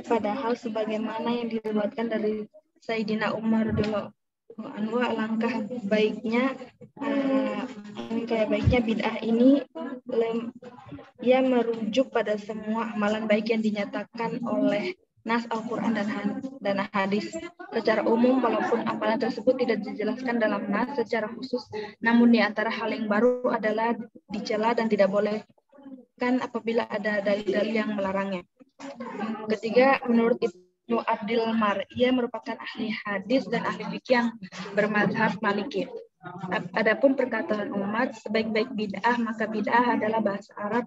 padahal sebagaimana yang diriwayatkan dari Sayyidina Umar radhiyallahu anhu, alangkah baiknya bid'ah ini ia merujuk pada semua amalan baik yang dinyatakan oleh nas Al-Quran dan hadis. Secara umum, walaupun amalan tersebut tidak dijelaskan dalam nas secara khusus, namun di antara hal yang baru adalah dicela dan tidak boleh kan apabila ada dalil-dalil yang melarangnya. Ketiga, menurut Ibnu Abdil Mar, ia merupakan ahli hadis dan ahli fikih yang bermadzhab Maliki. Adapun perkataan Umar, sebaik-baik bid'ah, maka bid'ah adalah bahasa Arab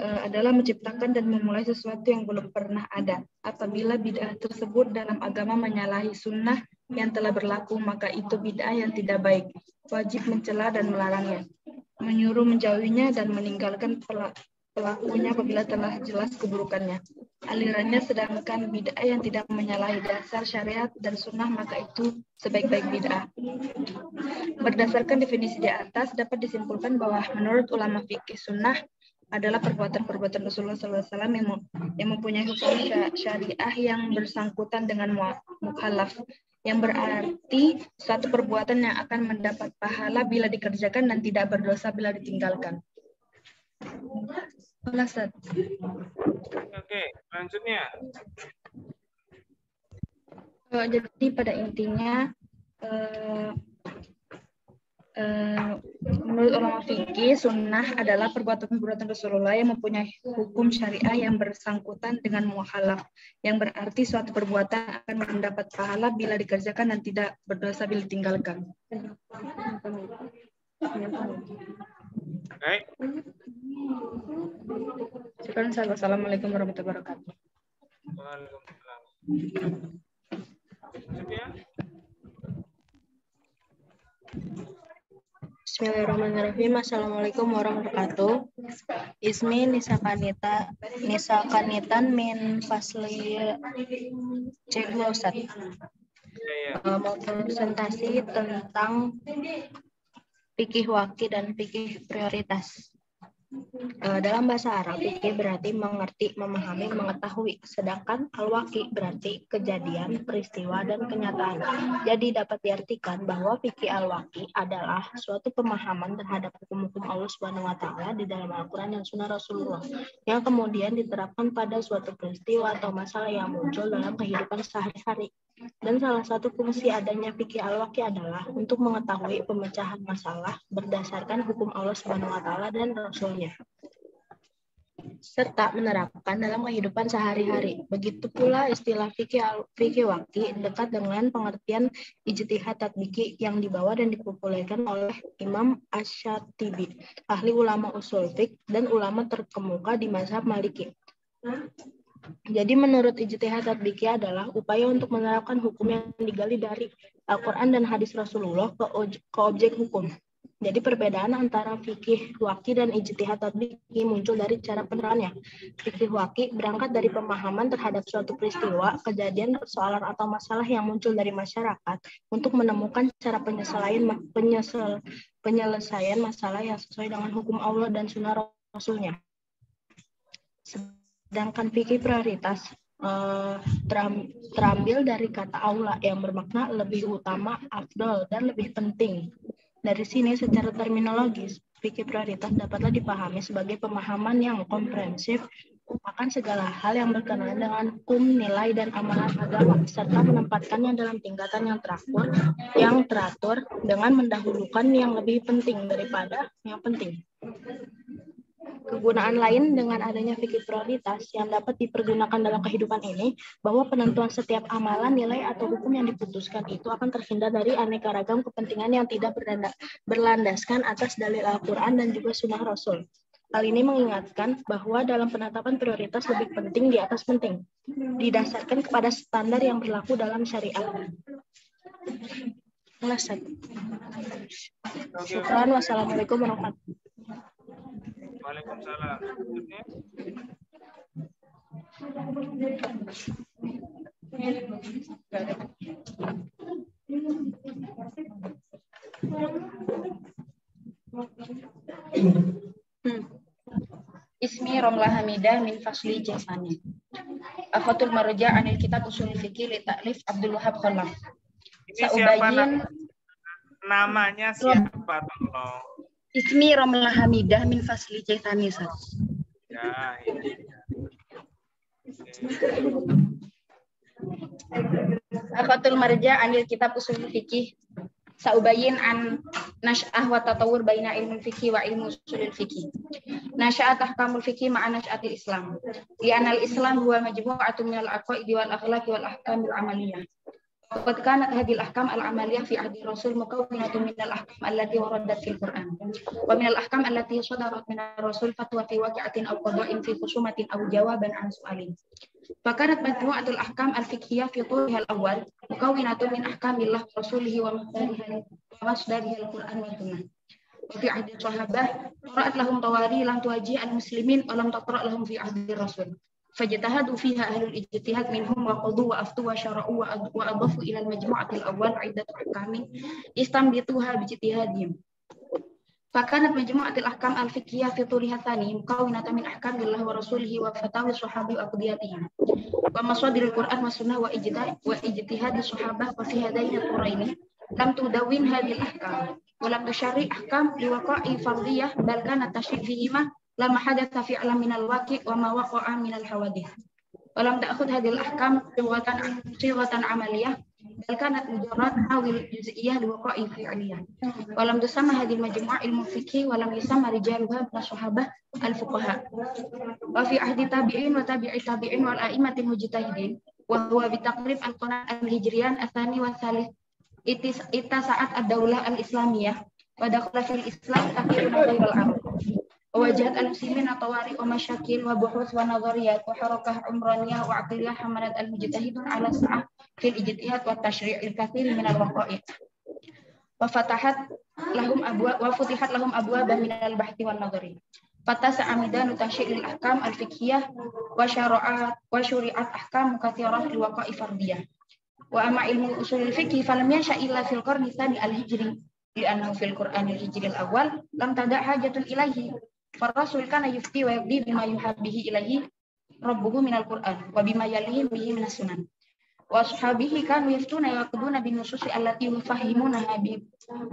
adalah menciptakan dan memulai sesuatu yang belum pernah ada. Apabila bid'ah tersebut dalam agama menyalahi sunnah yang telah berlaku, maka itu bid'ah yang tidak baik. Wajib mencela dan melarangnya, menyuruh menjauhinya dan meninggalkan pelakunya apabila telah jelas keburukannya. Alirannya, sedangkan bid'ah yang tidak menyalahi dasar syariat dan sunnah, maka itu sebaik-baik bid'ah. Berdasarkan definisi di atas, dapat disimpulkan bahwa menurut ulama fikih sunnah adalah perbuatan-perbuatan Rasulullah SAW yang mempunyai hukum syariah yang bersangkutan dengan mukhalaf, yang berarti suatu perbuatan yang akan mendapat pahala bila dikerjakan dan tidak berdosa bila ditinggalkan. Oke, selanjutnya. Jadi pada intinya menurut ulama fikih, sunnah adalah perbuatan-perbuatan Rasulullah yang mempunyai hukum syariah yang bersangkutan dengan mukhalaf, yang berarti suatu perbuatan akan mendapat pahala bila dikerjakan dan tidak berdosa bila ditinggalkan. Baik. Sekarang assalamualaikum warahmatullahi wabarakatuh. Waalaikumsalam. Selanjutnya. Bismillahirrahmanirrahim. Assalamualaikum warahmatullahi wabarakatuh. Ismi Nisakanitan min fasli C2 Ustaz. Mau presentasi tentang fikih waqi dan fikih prioritas. Dalam bahasa Arab, fikih berarti mengerti, memahami, mengetahui. Sedangkan al-waqi berarti kejadian, peristiwa, dan kenyataan. Jadi dapat diartikan bahwa fikih al-waqi adalah suatu pemahaman terhadap hukum-hukum Allah SWT di dalam Al-Quran dan Sunnah Rasulullah, yang kemudian diterapkan pada suatu peristiwa atau masalah yang muncul dalam kehidupan sehari-hari. Dan salah satu fungsi adanya fikih al-waqi adalah untuk mengetahui pemecahan masalah berdasarkan hukum Allah SWT dan Rasulnya, serta menerapkan dalam kehidupan sehari-hari. Begitu pula istilah fikih waqi dekat dengan pengertian ijtihad tatbiki yang dibawa dan dipopulerkan oleh Imam Asy-Syatibi, ahli ulama usul fiqh dan ulama terkemuka di mazhab Maliki. Jadi menurut ijtihad tatbiki adalah upaya untuk menerapkan hukum yang digali dari Al-Quran dan hadis Rasulullah ke objek hukum. Jadi perbedaan antara fikih waqi dan ijtihad tatbiki muncul dari cara penerapannya. Fikih waqi berangkat dari pemahaman terhadap suatu peristiwa, kejadian, persoalan atau masalah yang muncul dari masyarakat untuk menemukan cara penyelesaian masalah yang sesuai dengan hukum Allah dan sunnah Rasulnya. Sedangkan fikih prioritas terambil dari kata aula yang bermakna lebih utama, afdol, dan lebih penting. Dari sini secara terminologis, fikih prioritas dapatlah dipahami sebagai pemahaman yang komprehensif akan segala hal yang berkenaan dengan hukum, nilai, dan amalan agama, serta menempatkannya dalam tingkatan yang teratur dengan mendahulukan yang lebih penting daripada yang penting. Kegunaan lain dengan adanya fikih prioritas yang dapat dipergunakan dalam kehidupan ini, bahwa penentuan setiap amalan, nilai, atau hukum yang diputuskan itu akan terhindar dari aneka ragam kepentingan yang tidak berlandaskan atas dalil Al-Quran dan juga sunnah Rasul. Hal ini mengingatkan bahwa dalam penetapan prioritas lebih penting di atas penting, didasarkan kepada standar yang berlaku dalam syariat. Kelas 1. Oke. Syukran. Wassalamualaikum warahmatullahi wabarakatuh. Waalaikumsalam. Maksudnya? Ismi Romlah Hamidah min fasli Jasani. Akhatul marja anil kitab usul fikih li ta'lif Abdul Wahab Khalaf. Ini siapa namanya siapa tolong? Ismi Romlah Hamidah min fasli Jasani. Ya, ini. Akhatul marja anil kitab usul fikih saubayin an nasy'ah wa tatawur baina ilmu fikih wa ilmu usulil fikih. Nasya'at ahkamul fikih ma'a nasy'atil Islam. Li'anal Islam huwa majmu'atun minal aqaidi wal akhlaqi wal ahkamil amaliyah. Qad kanat hadhil ahkam al-amaliyah fi ahdi Rasul mukawwinatun minal ahkam allati waradat fil Qur'an. Wa minal ahkam allati sadarat minar Rasul fatwa fi waqi'atin aw qada'in fi khusumatin aw jawaban an su'alin. Fakanat majmu'atul ahkam al-fiqhiyah fi turihal awal mukawwinatun min ahkamillah rasulihi wa masdarihi al-Qur'an wa sunnah. Wa fi ahdi sahabah qira'at lahum tawari lam tuwaji al-muslimin wa lam taqra' lahum fi ahdi Rasul. Fajtahadu fiha ahlul ijtihad minhum wa qadu wa aftu wa syara'u wa adafu ila al-majmu'atil awal iddatu ahkamin istamdituha bi ijtihadihim. Fakanat majmu'atil ahkam al-fiqhiyah fi turihatani mukawwinatan min ahkamillah wa rasulihi wa fatawi sahabi wa aqdiyatihim. Wa masadirul Qur'an wa sunnah wa ijtihadi sahabah wa fi hadaini turaini lam tudawwin hadhil ahkam wa lam tusyari' ahkam liwaqa'i fardiyah bal kana tashri' fihima lama hadatha fi'lan minal waqi' wa ma waqa'a minal hawadith. Wa lam ta'khudh hadhil ahkam sighatan amaliyah bal kanat mujarrad hawil juz'iyyah liwaqa'i fi'liyah. Wa lam tusamma hadhil majmu' ilmu fiqhi wa lam yusamma rijaluha min sahabah al-fuqaha. Wa fi ahdi tabi'in wa tabi'i tabi'in wal a'immatil mujtahidin wa huwa bi taqrib al-qur'an al-hijriyan atsani wa tsalits ittasa'at ad-daulah al-islamiyah wa dakhala fil islam kathirun ghairal arab. Wajahat al-muslimin atawari wa masyakil wa buhus wa nazariyat wa harakah umraniyah wa aqliyah hamalat al-mujtahidun ala sa'ah fil ijtihad wa tashri'il kathir min al-waqa'i' wa futihat lahum abwaba min al-bahthi wan nazari fatasa'a midanu tashri'il ahkam al-fiqhiyah wa syuri'at ahkam kathirah lil waqa'i fardiyah wa amma ilmu usulil fiqh falam yansha illa fil qarni tsani al-hijri li'annahu fil qur'anil hijril awwal lam tada' hajatun ilaihi. Farasul kana yufti wa yabdi bima yuhabbihi ilahi rabbuhu minal Qur'an wa bima yalihim bihi minas sunan. Wa ashabihi kanu yaftuna yaquduna bin nususi allati yufahimunaha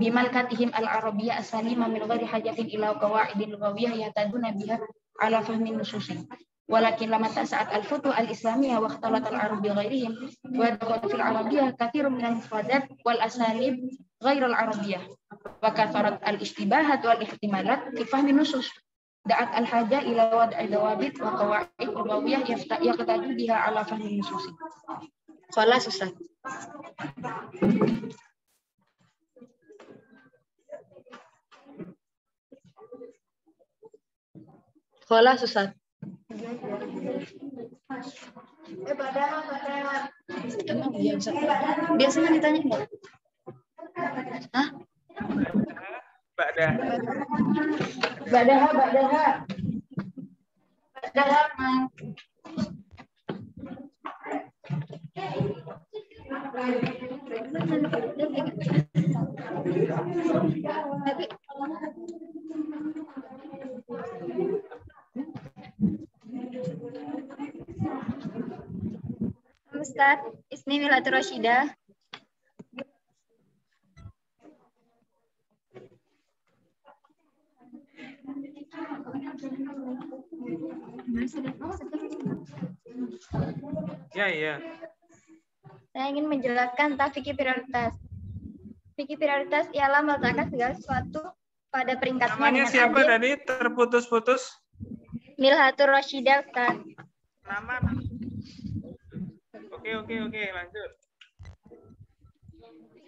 bimalkatihim al-arabiyyah as-salima min ghairi hajatin ila qawaidin lughawiyyah yataduna biha ala fahmin nususi. Walakin lama tasa'at al-futu al-islamiyah wa ikhtalat al-arab bi ghairihim wa dakhala fil arabiyyah katsirun min al-mufradat wal asalib ghair al-arabiyyah wa katharat al-ishtibahat wal ihtimalat fi fahmi nusus. Da'at al-haja ila wad'i dawabit wa qawaid lughawiyah yaqtadu biha ala fahmi nususi. Khalas Ustaz. Khalas Ustaz. Biasanya ditanya enggak? Hah? Ba'daha. Ustaz, Ismi Milatul Rasyidah. Ya. Saya ingin menjelaskan tentang fikih prioritas. Fikih prioritas ialah meletakkan segala sesuatu pada peringkatnya. Namanya dengan siapa adil. tadi? Terputus-putus. Milatul Rasyidah, Ustaz. Nama. Oke, lanjut.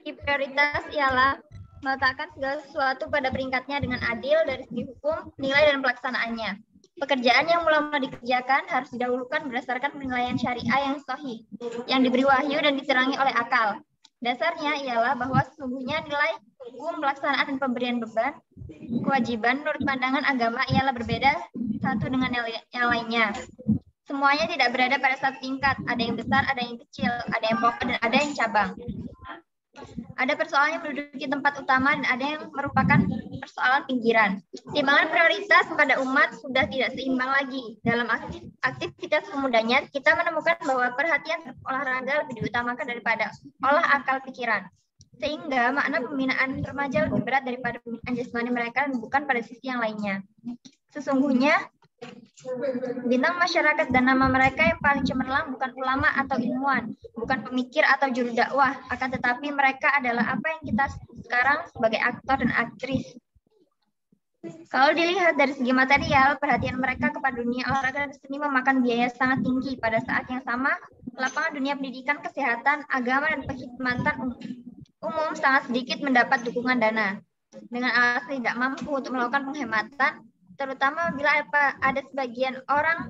Fikih prioritas ialah meletakkan segala sesuatu pada peringkatnya dengan adil dari segi hukum, nilai, dan pelaksanaannya. Pekerjaan yang mula-mula dikerjakan harus didahulukan berdasarkan penilaian syariah yang sahih, yang diberi wahyu dan diterangi oleh akal. Dasarnya ialah bahwa sesungguhnya nilai hukum pelaksanaan dan pemberian beban kewajiban menurut pandangan agama ialah berbeda satu dengan yang lainnya. Semuanya tidak berada pada satu tingkat, ada yang besar, ada yang kecil, ada yang pokok, dan ada yang cabang. Ada persoalan yang menduduki tempat utama dan ada yang merupakan persoalan pinggiran. Timbangan prioritas pada umat sudah tidak seimbang lagi. Dalam aktivitas pemudanya, kita menemukan bahwa perhatian olahraga lebih diutamakan daripada olah akal pikiran. Sehingga makna pembinaan remaja lebih berat daripada pembinaan jasmani mereka dan bukan pada sisi yang lainnya. Sesungguhnya, bintang masyarakat dan nama mereka yang paling cemerlang bukan ulama atau ilmuwan, bukan pemikir atau juru dakwah, akan tetapi mereka adalah apa yang kita sekarang sebagai aktor dan aktris. Kalau dilihat dari segi material, perhatian mereka kepada dunia olahraga dan seni memakan biaya sangat tinggi. Pada saat yang sama, lapangan dunia pendidikan, kesehatan, agama, dan perkhidmatan umum sangat sedikit mendapat dukungan dana. Dengan alasan tidak mampu untuk melakukan penghematan, terutama bila ada sebagian orang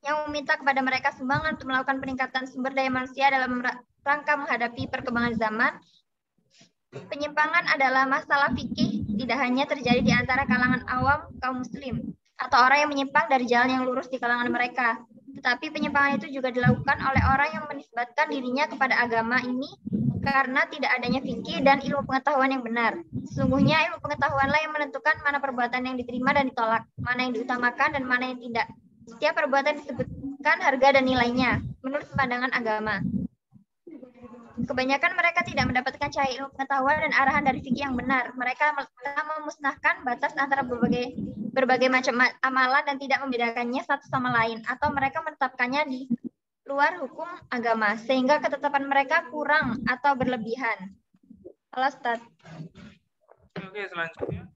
yang meminta kepada mereka sumbangan untuk melakukan peningkatan sumber daya manusia dalam rangka menghadapi perkembangan zaman. Penyimpangan adalah masalah fikih tidak hanya terjadi di antara kalangan awam kaum muslim atau orang yang menyimpang dari jalan yang lurus di kalangan mereka, tetapi penyimpangan itu juga dilakukan oleh orang yang menisbatkan dirinya kepada agama ini karena tidak adanya fikih dan ilmu pengetahuan yang benar. Sesungguhnya ilmu pengetahuanlah yang menentukan mana perbuatan yang diterima dan ditolak, mana yang diutamakan dan mana yang tidak. Setiap perbuatan disebutkan harga dan nilainya menurut pandangan agama. Kebanyakan mereka tidak mendapatkan cahaya ilmu pengetahuan dan arahan dari fikih yang benar. Mereka telah memusnahkan batas antara berbagai macam amalan dan tidak membedakannya satu sama lain, atau mereka menetapkannya di luar hukum agama, sehingga ketetapan mereka kurang atau berlebihan. Allah Ustaz. Oke, selanjutnya.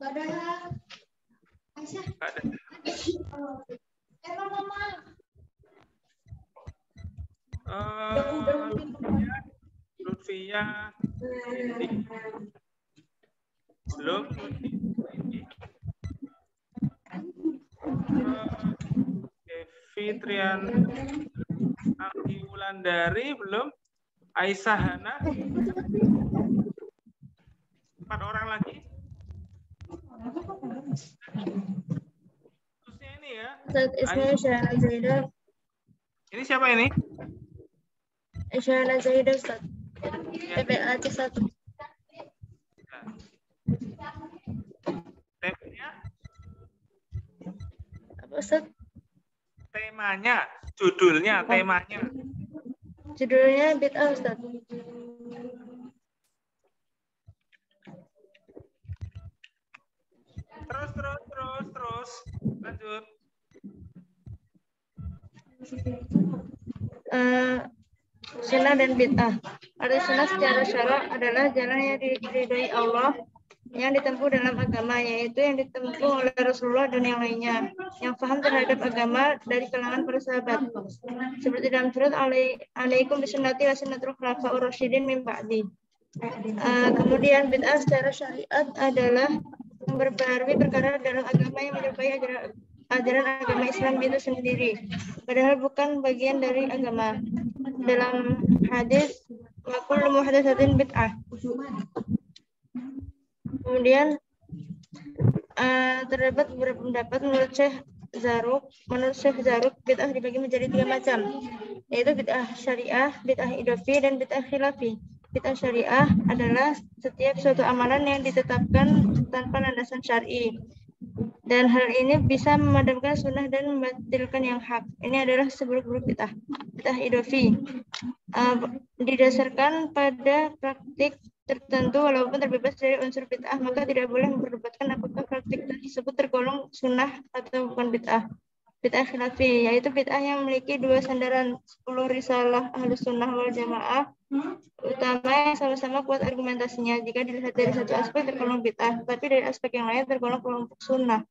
Ada Aisyah. Ada. Mama. Lutfia. Belum. Fitrian Anggi Wulandari belum. Aisyah Hana. 4 orang lagi. Terusnya ini ya. Ini siapa ini? Isyana Zaidah Ustaz. TPA C1. Temanya? Apa Ustaz? Temanya, judulnya, temanya. Judulnya bid'ah Ustaz. Terus. Lanjut. Sunnah dan bid'ah. Arti sunnah secara syara adalah jalan yang diridhoi Allah yang ditempuh dalam agama, yaitu yang ditempuh oleh Rasulullah dan yang lainnya yang paham terhadap agama dari kalangan para sahabat. Seperti dalam surat Alaikum bisunnati wa sunnatul khulafa'ur rasyidin min ba'di. Kemudian bid'ah secara syariat adalah memperbarui perkara dalam agama yang menyerupai ajaran agama Islam itu sendiri, padahal bukan bagian dari agama. Dalam hadis wa kullu muhdatsatin bid'ah. Kemudian terdapat beberapa pendapat menurut Syekh Zaruk bid'ah dibagi menjadi 3 macam, yaitu bid'ah syariah, bid'ah idafi, dan bid'ah khilafi. Bid'ah syariah adalah setiap suatu amalan yang ditetapkan tanpa landasan syar'i, dan hal ini bisa memadamkan sunnah dan membatalkan yang hak. Ini adalah seburuk-buruk bid'ah. Bid'ah idafi didasarkan pada praktik tertentu walaupun terbebas dari unsur bid'ah, maka tidak boleh memperdebatkan apakah praktik tersebut tergolong sunnah atau bukan bid'ah. Bid'ah khilafi yaitu bid'ah yang memiliki 2 sandaran, 10 risalah Ahlus Sunnah wal Jamaah utama yang sama-sama kuat argumentasinya. Jika dilihat dari satu aspek tergolong bid'ah, tapi dari aspek yang lain tergolong kelompok sunnah.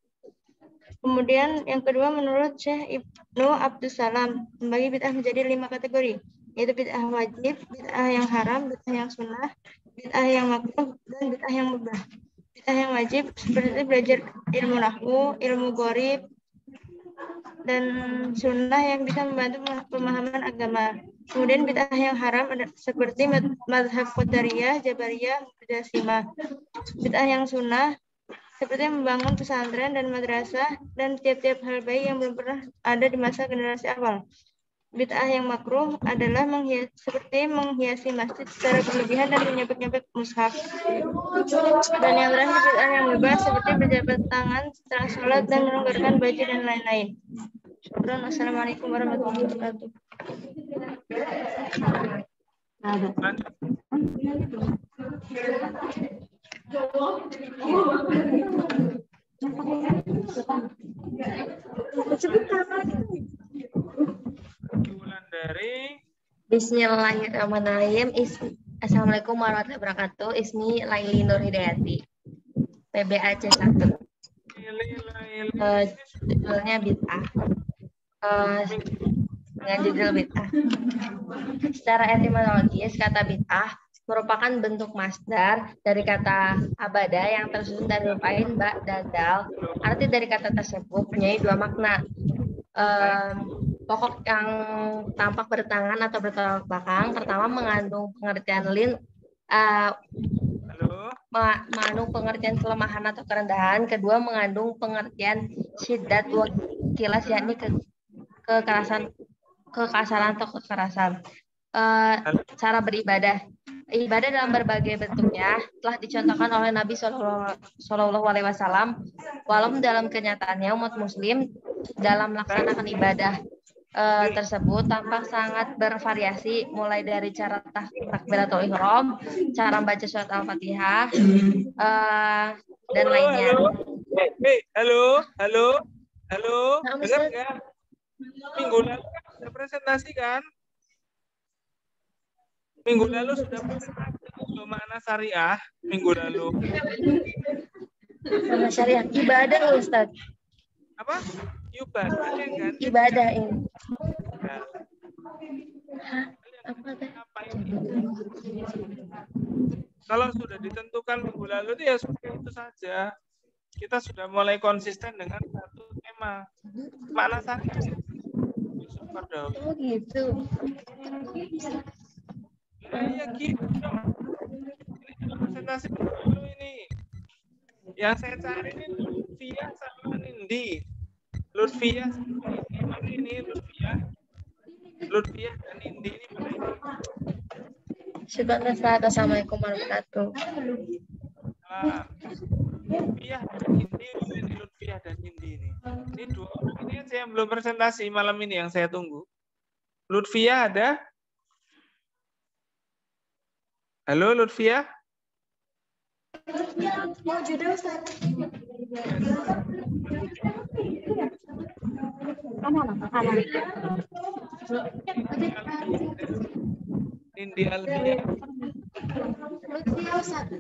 Kemudian yang kedua, menurut Syekh Ibnu Abdussalam, membagi bid'ah menjadi 5 kategori, yaitu bid'ah wajib, bid'ah yang haram, bid'ah yang sunnah, bid'ah yang makruh, dan bid'ah yang mubah. Bid'ah yang wajib seperti belajar ilmu nahwu, ilmu gharib, dan sunnah yang bisa membantu pemahaman agama. Kemudian bid'ah yang haram seperti mazhab Qadariyah, Jabariyah, Mu'tazilah. Bid'ah yang sunnah seperti membangun pesantren dan madrasah dan tiap-tiap hal baik yang belum pernah ada di masa generasi awal. Bid'ah yang makruh adalah seperti menghiasi masjid secara berlebihan dan menyebut-nyebut mushaf. Dan yang terakhir bid'ah yang mubah seperti berjabat tangan setelah sholat dan melonggarkan baju dan lain-lain. Syukran. Wassalamualaikum warahmatullahi wabarakatuh. Dari Bismillahirrahmanirrahim. Assalamualaikum warahmatullahi wabarakatuh. Ismi Laili Nur Hidayati, PBAC 1. Judulnya bid'ah. Dengan judul bid'ah. Secara etimologis, kata bid'ah merupakan bentuk masdar dari kata abada yang tersusun dari rupain ba dan dal. Arti dari kata tersebut punya dua makna. Pokok yang tampak bertangan atau bertolak belakang. Pertama mengandung pengertian mengandung pengertian kelemahan atau kerendahan. Kedua mengandung pengertian syiddat wa kilas, yakni kekerasan, kekasaran atau kekerasan. Cara beribadah. Ibadah dalam berbagai bentuknya telah dicontohkan oleh Nabi Shallallahu Alaihi Wasallam. Walau dalam kenyataannya umat Muslim dalam melaksanakan ibadah tersebut tampak sangat bervariasi, mulai dari cara takbiratul ihram, cara membaca surat Al-Fatihah, dan lainnya. Halo, dengar nggak? Minggu lalu sudah presentasi kan? Minggu lalu sudah presentasi makna syariah. Minggu lalu. Makna syariah ibadah, Ustaz. Apa? Ibadah kan? Ibadah ini. Nah. Apa ini? Kalau sudah ditentukan minggu lalu itu ya seperti itu saja. Kita sudah mulai konsisten dengan satu tema. Makna syariah. Oh gitu. Ya gitu dong. Ini presentasi dulu ini. Yang saya cari ini Lutfiah sama Nindi. Lutfiah ini Lutfiah dan Nindi ini mana ini? Syukur. Assalamualaikum warahmatullahi wabarakatuh. Lutfiah dan Nindi ini Lutfiah dan Nindi ini. Ini dua orang ini aja yang belum presentasi malam ini yang saya tunggu. Lutfiah ada? Halo Lutfiah? Mau judul Ustaz. Nindi Albia. Lutfiah Ustaz.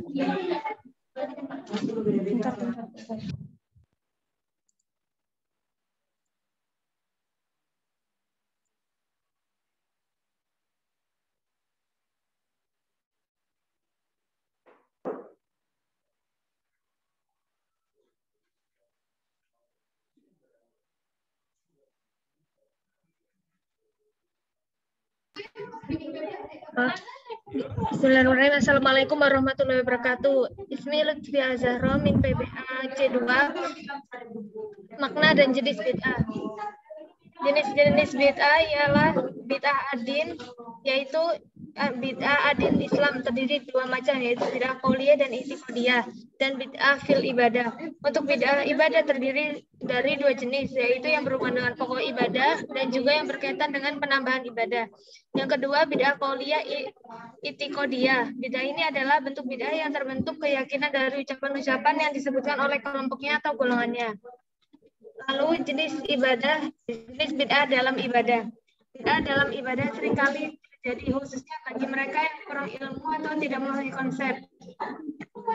Bismillahirrahmanirrahim. Assalamualaikum warahmatullahi wabarakatuh. Ismi Lutfiah Zahra min PBA C2. Makna dan jenis bid'ah. Jenis-jenis bid'ah ialah bid'ah adin, yaitu bid'ah adin Islam terdiri dua macam, yaitu bid'ah qauliyah dan i'tiqadiyah, dan bid'ah fil ibadah. Untuk bid'ah ibadah terdiri dari dua jenis, yaitu yang berhubungan dengan pokok ibadah dan juga yang berkaitan dengan penambahan ibadah. Yang kedua, bid'ah qauliyah i'tiqadiyah. Bid'ah ini adalah bentuk bid'ah yang terbentuk keyakinan dari ucapan-ucapan yang disebutkan oleh kelompoknya atau golongannya. Lalu jenis bid'ah dalam ibadah. Bid'ah dalam ibadah seringkali terjadi khususnya bagi mereka yang kurang ilmu atau tidak memahami konsep.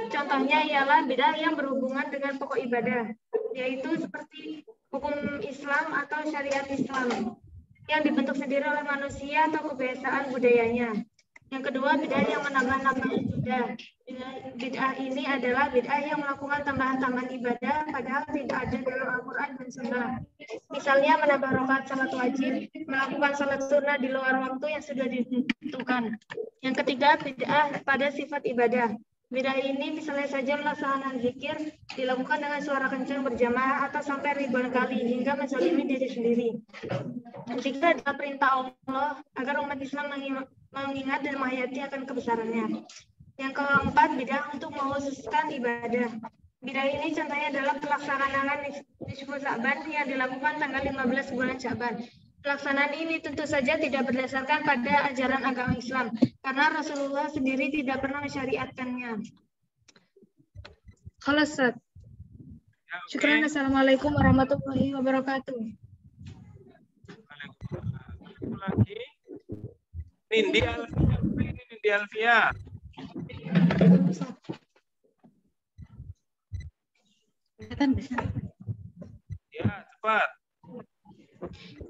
Contohnya ialah bid'ah yang berhubungan dengan pokok ibadah, yaitu seperti hukum Islam atau syariat Islam yang dibentuk sendiri oleh manusia atau kebiasaan budayanya. Yang kedua, bid'ah yang menambah-nambah ibadah. Bid'ah ini adalah bid'ah yang melakukan tambahan-tambahan ibadah padahal tidak ada dalam Al-Quran dan Sunnah. Misalnya menambah rakaat salat wajib, melakukan salat sunnah di luar waktu yang sudah ditentukan. Yang ketiga, bid'ah pada sifat ibadah. Bid'ah ini misalnya saja melaksanakan zikir dilakukan dengan suara kencang berjamaah atau sampai ribuan kali hingga menzalimi diri sendiri. Jika adalah perintah Allah agar umat Islam mengingat dan menghayati akan kebesarannya. Yang keempat, bid'ah untuk mengkhususkan ibadah. Bid'ah ini contohnya adalah pelaksanaan nisfu Sya'ban yang dilakukan tanggal 15 bulan Sya'ban. Pelaksanaan ini tentu saja tidak berdasarkan pada ajaran agama Islam, karena Rasulullah sendiri tidak pernah mensyariatkannya. Halo, Ustaz. Syukran. Assalamualaikum warahmatullahi wabarakatuh. Lagi Nindi Alfia. Nindi Alfia. Ya, cepat.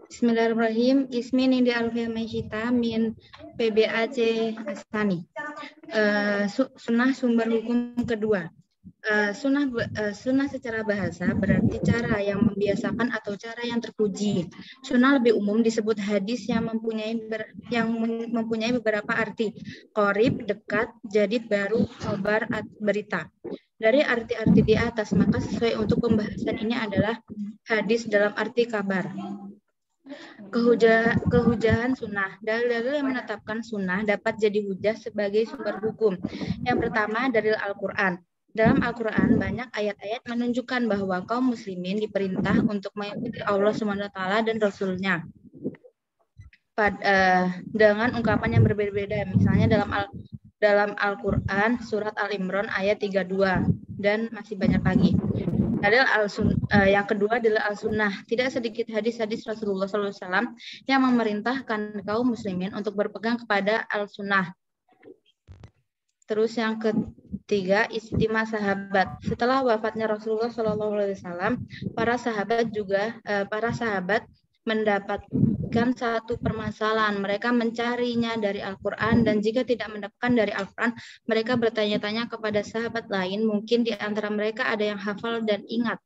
Bismillahirrahmanirrahim. Ismi Nindi Alfia Maisita min PBAC Astani. Sunnah sumber hukum kedua. Sunnah secara bahasa berarti cara yang membiasakan atau cara yang terpuji. Sunnah lebih umum disebut hadis yang mempunyai beberapa arti. Qorib, dekat, jadid, baru, khobar, berita. Dari arti-arti di atas, maka sesuai untuk pembahasan ini adalah hadis dalam arti kabar. Kehujahan sunnah. Dalil-dalil yang menetapkan sunnah dapat jadi hujah sebagai sumber hukum. Yang pertama, dalil Al-Quran. Dalam Al-Quran, banyak ayat-ayat menunjukkan bahwa kaum muslimin diperintah untuk mengikuti Allah SWT dan Rasul-Nya. Dengan ungkapan yang berbeda-beda. Misalnya dalam Al-Quran, surat Al-Imran ayat 32, dan masih banyak lagi. Yang kedua adalah Al-Sunnah. Tidak sedikit hadis-hadis Rasulullah SAW yang memerintahkan kaum muslimin untuk berpegang kepada Al-Sunnah. Terus yang ketiga, istimewa sahabat. Setelah wafatnya Rasulullah SAW, para sahabat mendapatkan satu permasalahan. Mereka mencarinya dari Al-Quran, dan jika tidak mendapatkan dari Al-Quran, mereka bertanya-tanya kepada sahabat lain. Mungkin di antara mereka ada yang hafal dan ingat.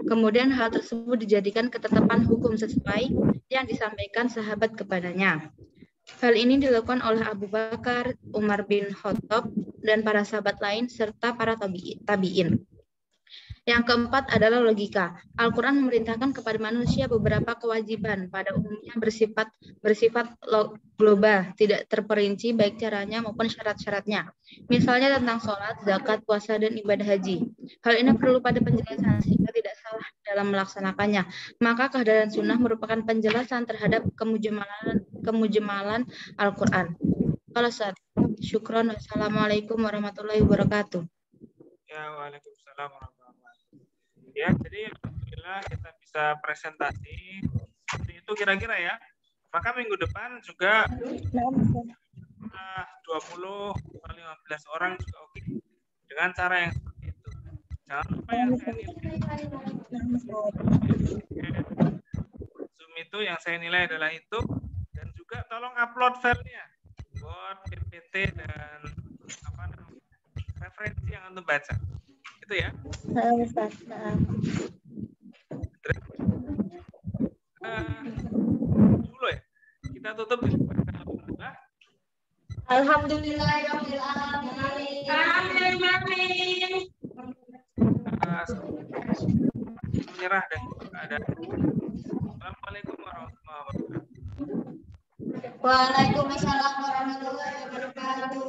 Kemudian hal tersebut dijadikan ketetapan hukum sesuai yang disampaikan sahabat kepadanya. Hal ini dilakukan oleh Abu Bakar, Umar bin Khattab, dan para sahabat lain, serta para tabi'in. Yang keempat adalah logika. Al-Quran memerintahkan kepada manusia beberapa kewajiban, pada umumnya bersifat global, tidak terperinci baik caranya maupun syarat-syaratnya. Misalnya tentang sholat, zakat, puasa, dan ibadah haji. Hal ini perlu pada penjelasan sehingga tidak salah dalam melaksanakannya. Maka kehadiran sunnah merupakan penjelasan terhadap kemujmalan Al-Quran. Kalau saat syukron. Wassalamualaikum warahmatullahi wabarakatuh. Ya, waalaikumsalam warahmatullahi wabarakatuh. Ya, jadi alhamdulillah kita bisa presentasi seperti itu kira-kira ya. Maka minggu depan juga 20 atau 15 orang juga oke. Dengan cara yang seperti itu. Jangan lupa yang saya nilai. Zoom itu yang saya nilai adalah itu. Dan juga tolong upload filenya. Word, PPT, dan referensi yang Anda baca. Itu ya. Dulu ya. Kita tutup di Alhamdulillahirrahmanirrahim. Amin. Menyerah dan ada. Assalamualaikum warahmatullahi wabarakatuh. Waalaikumsalam warahmatullahi wabarakatuh.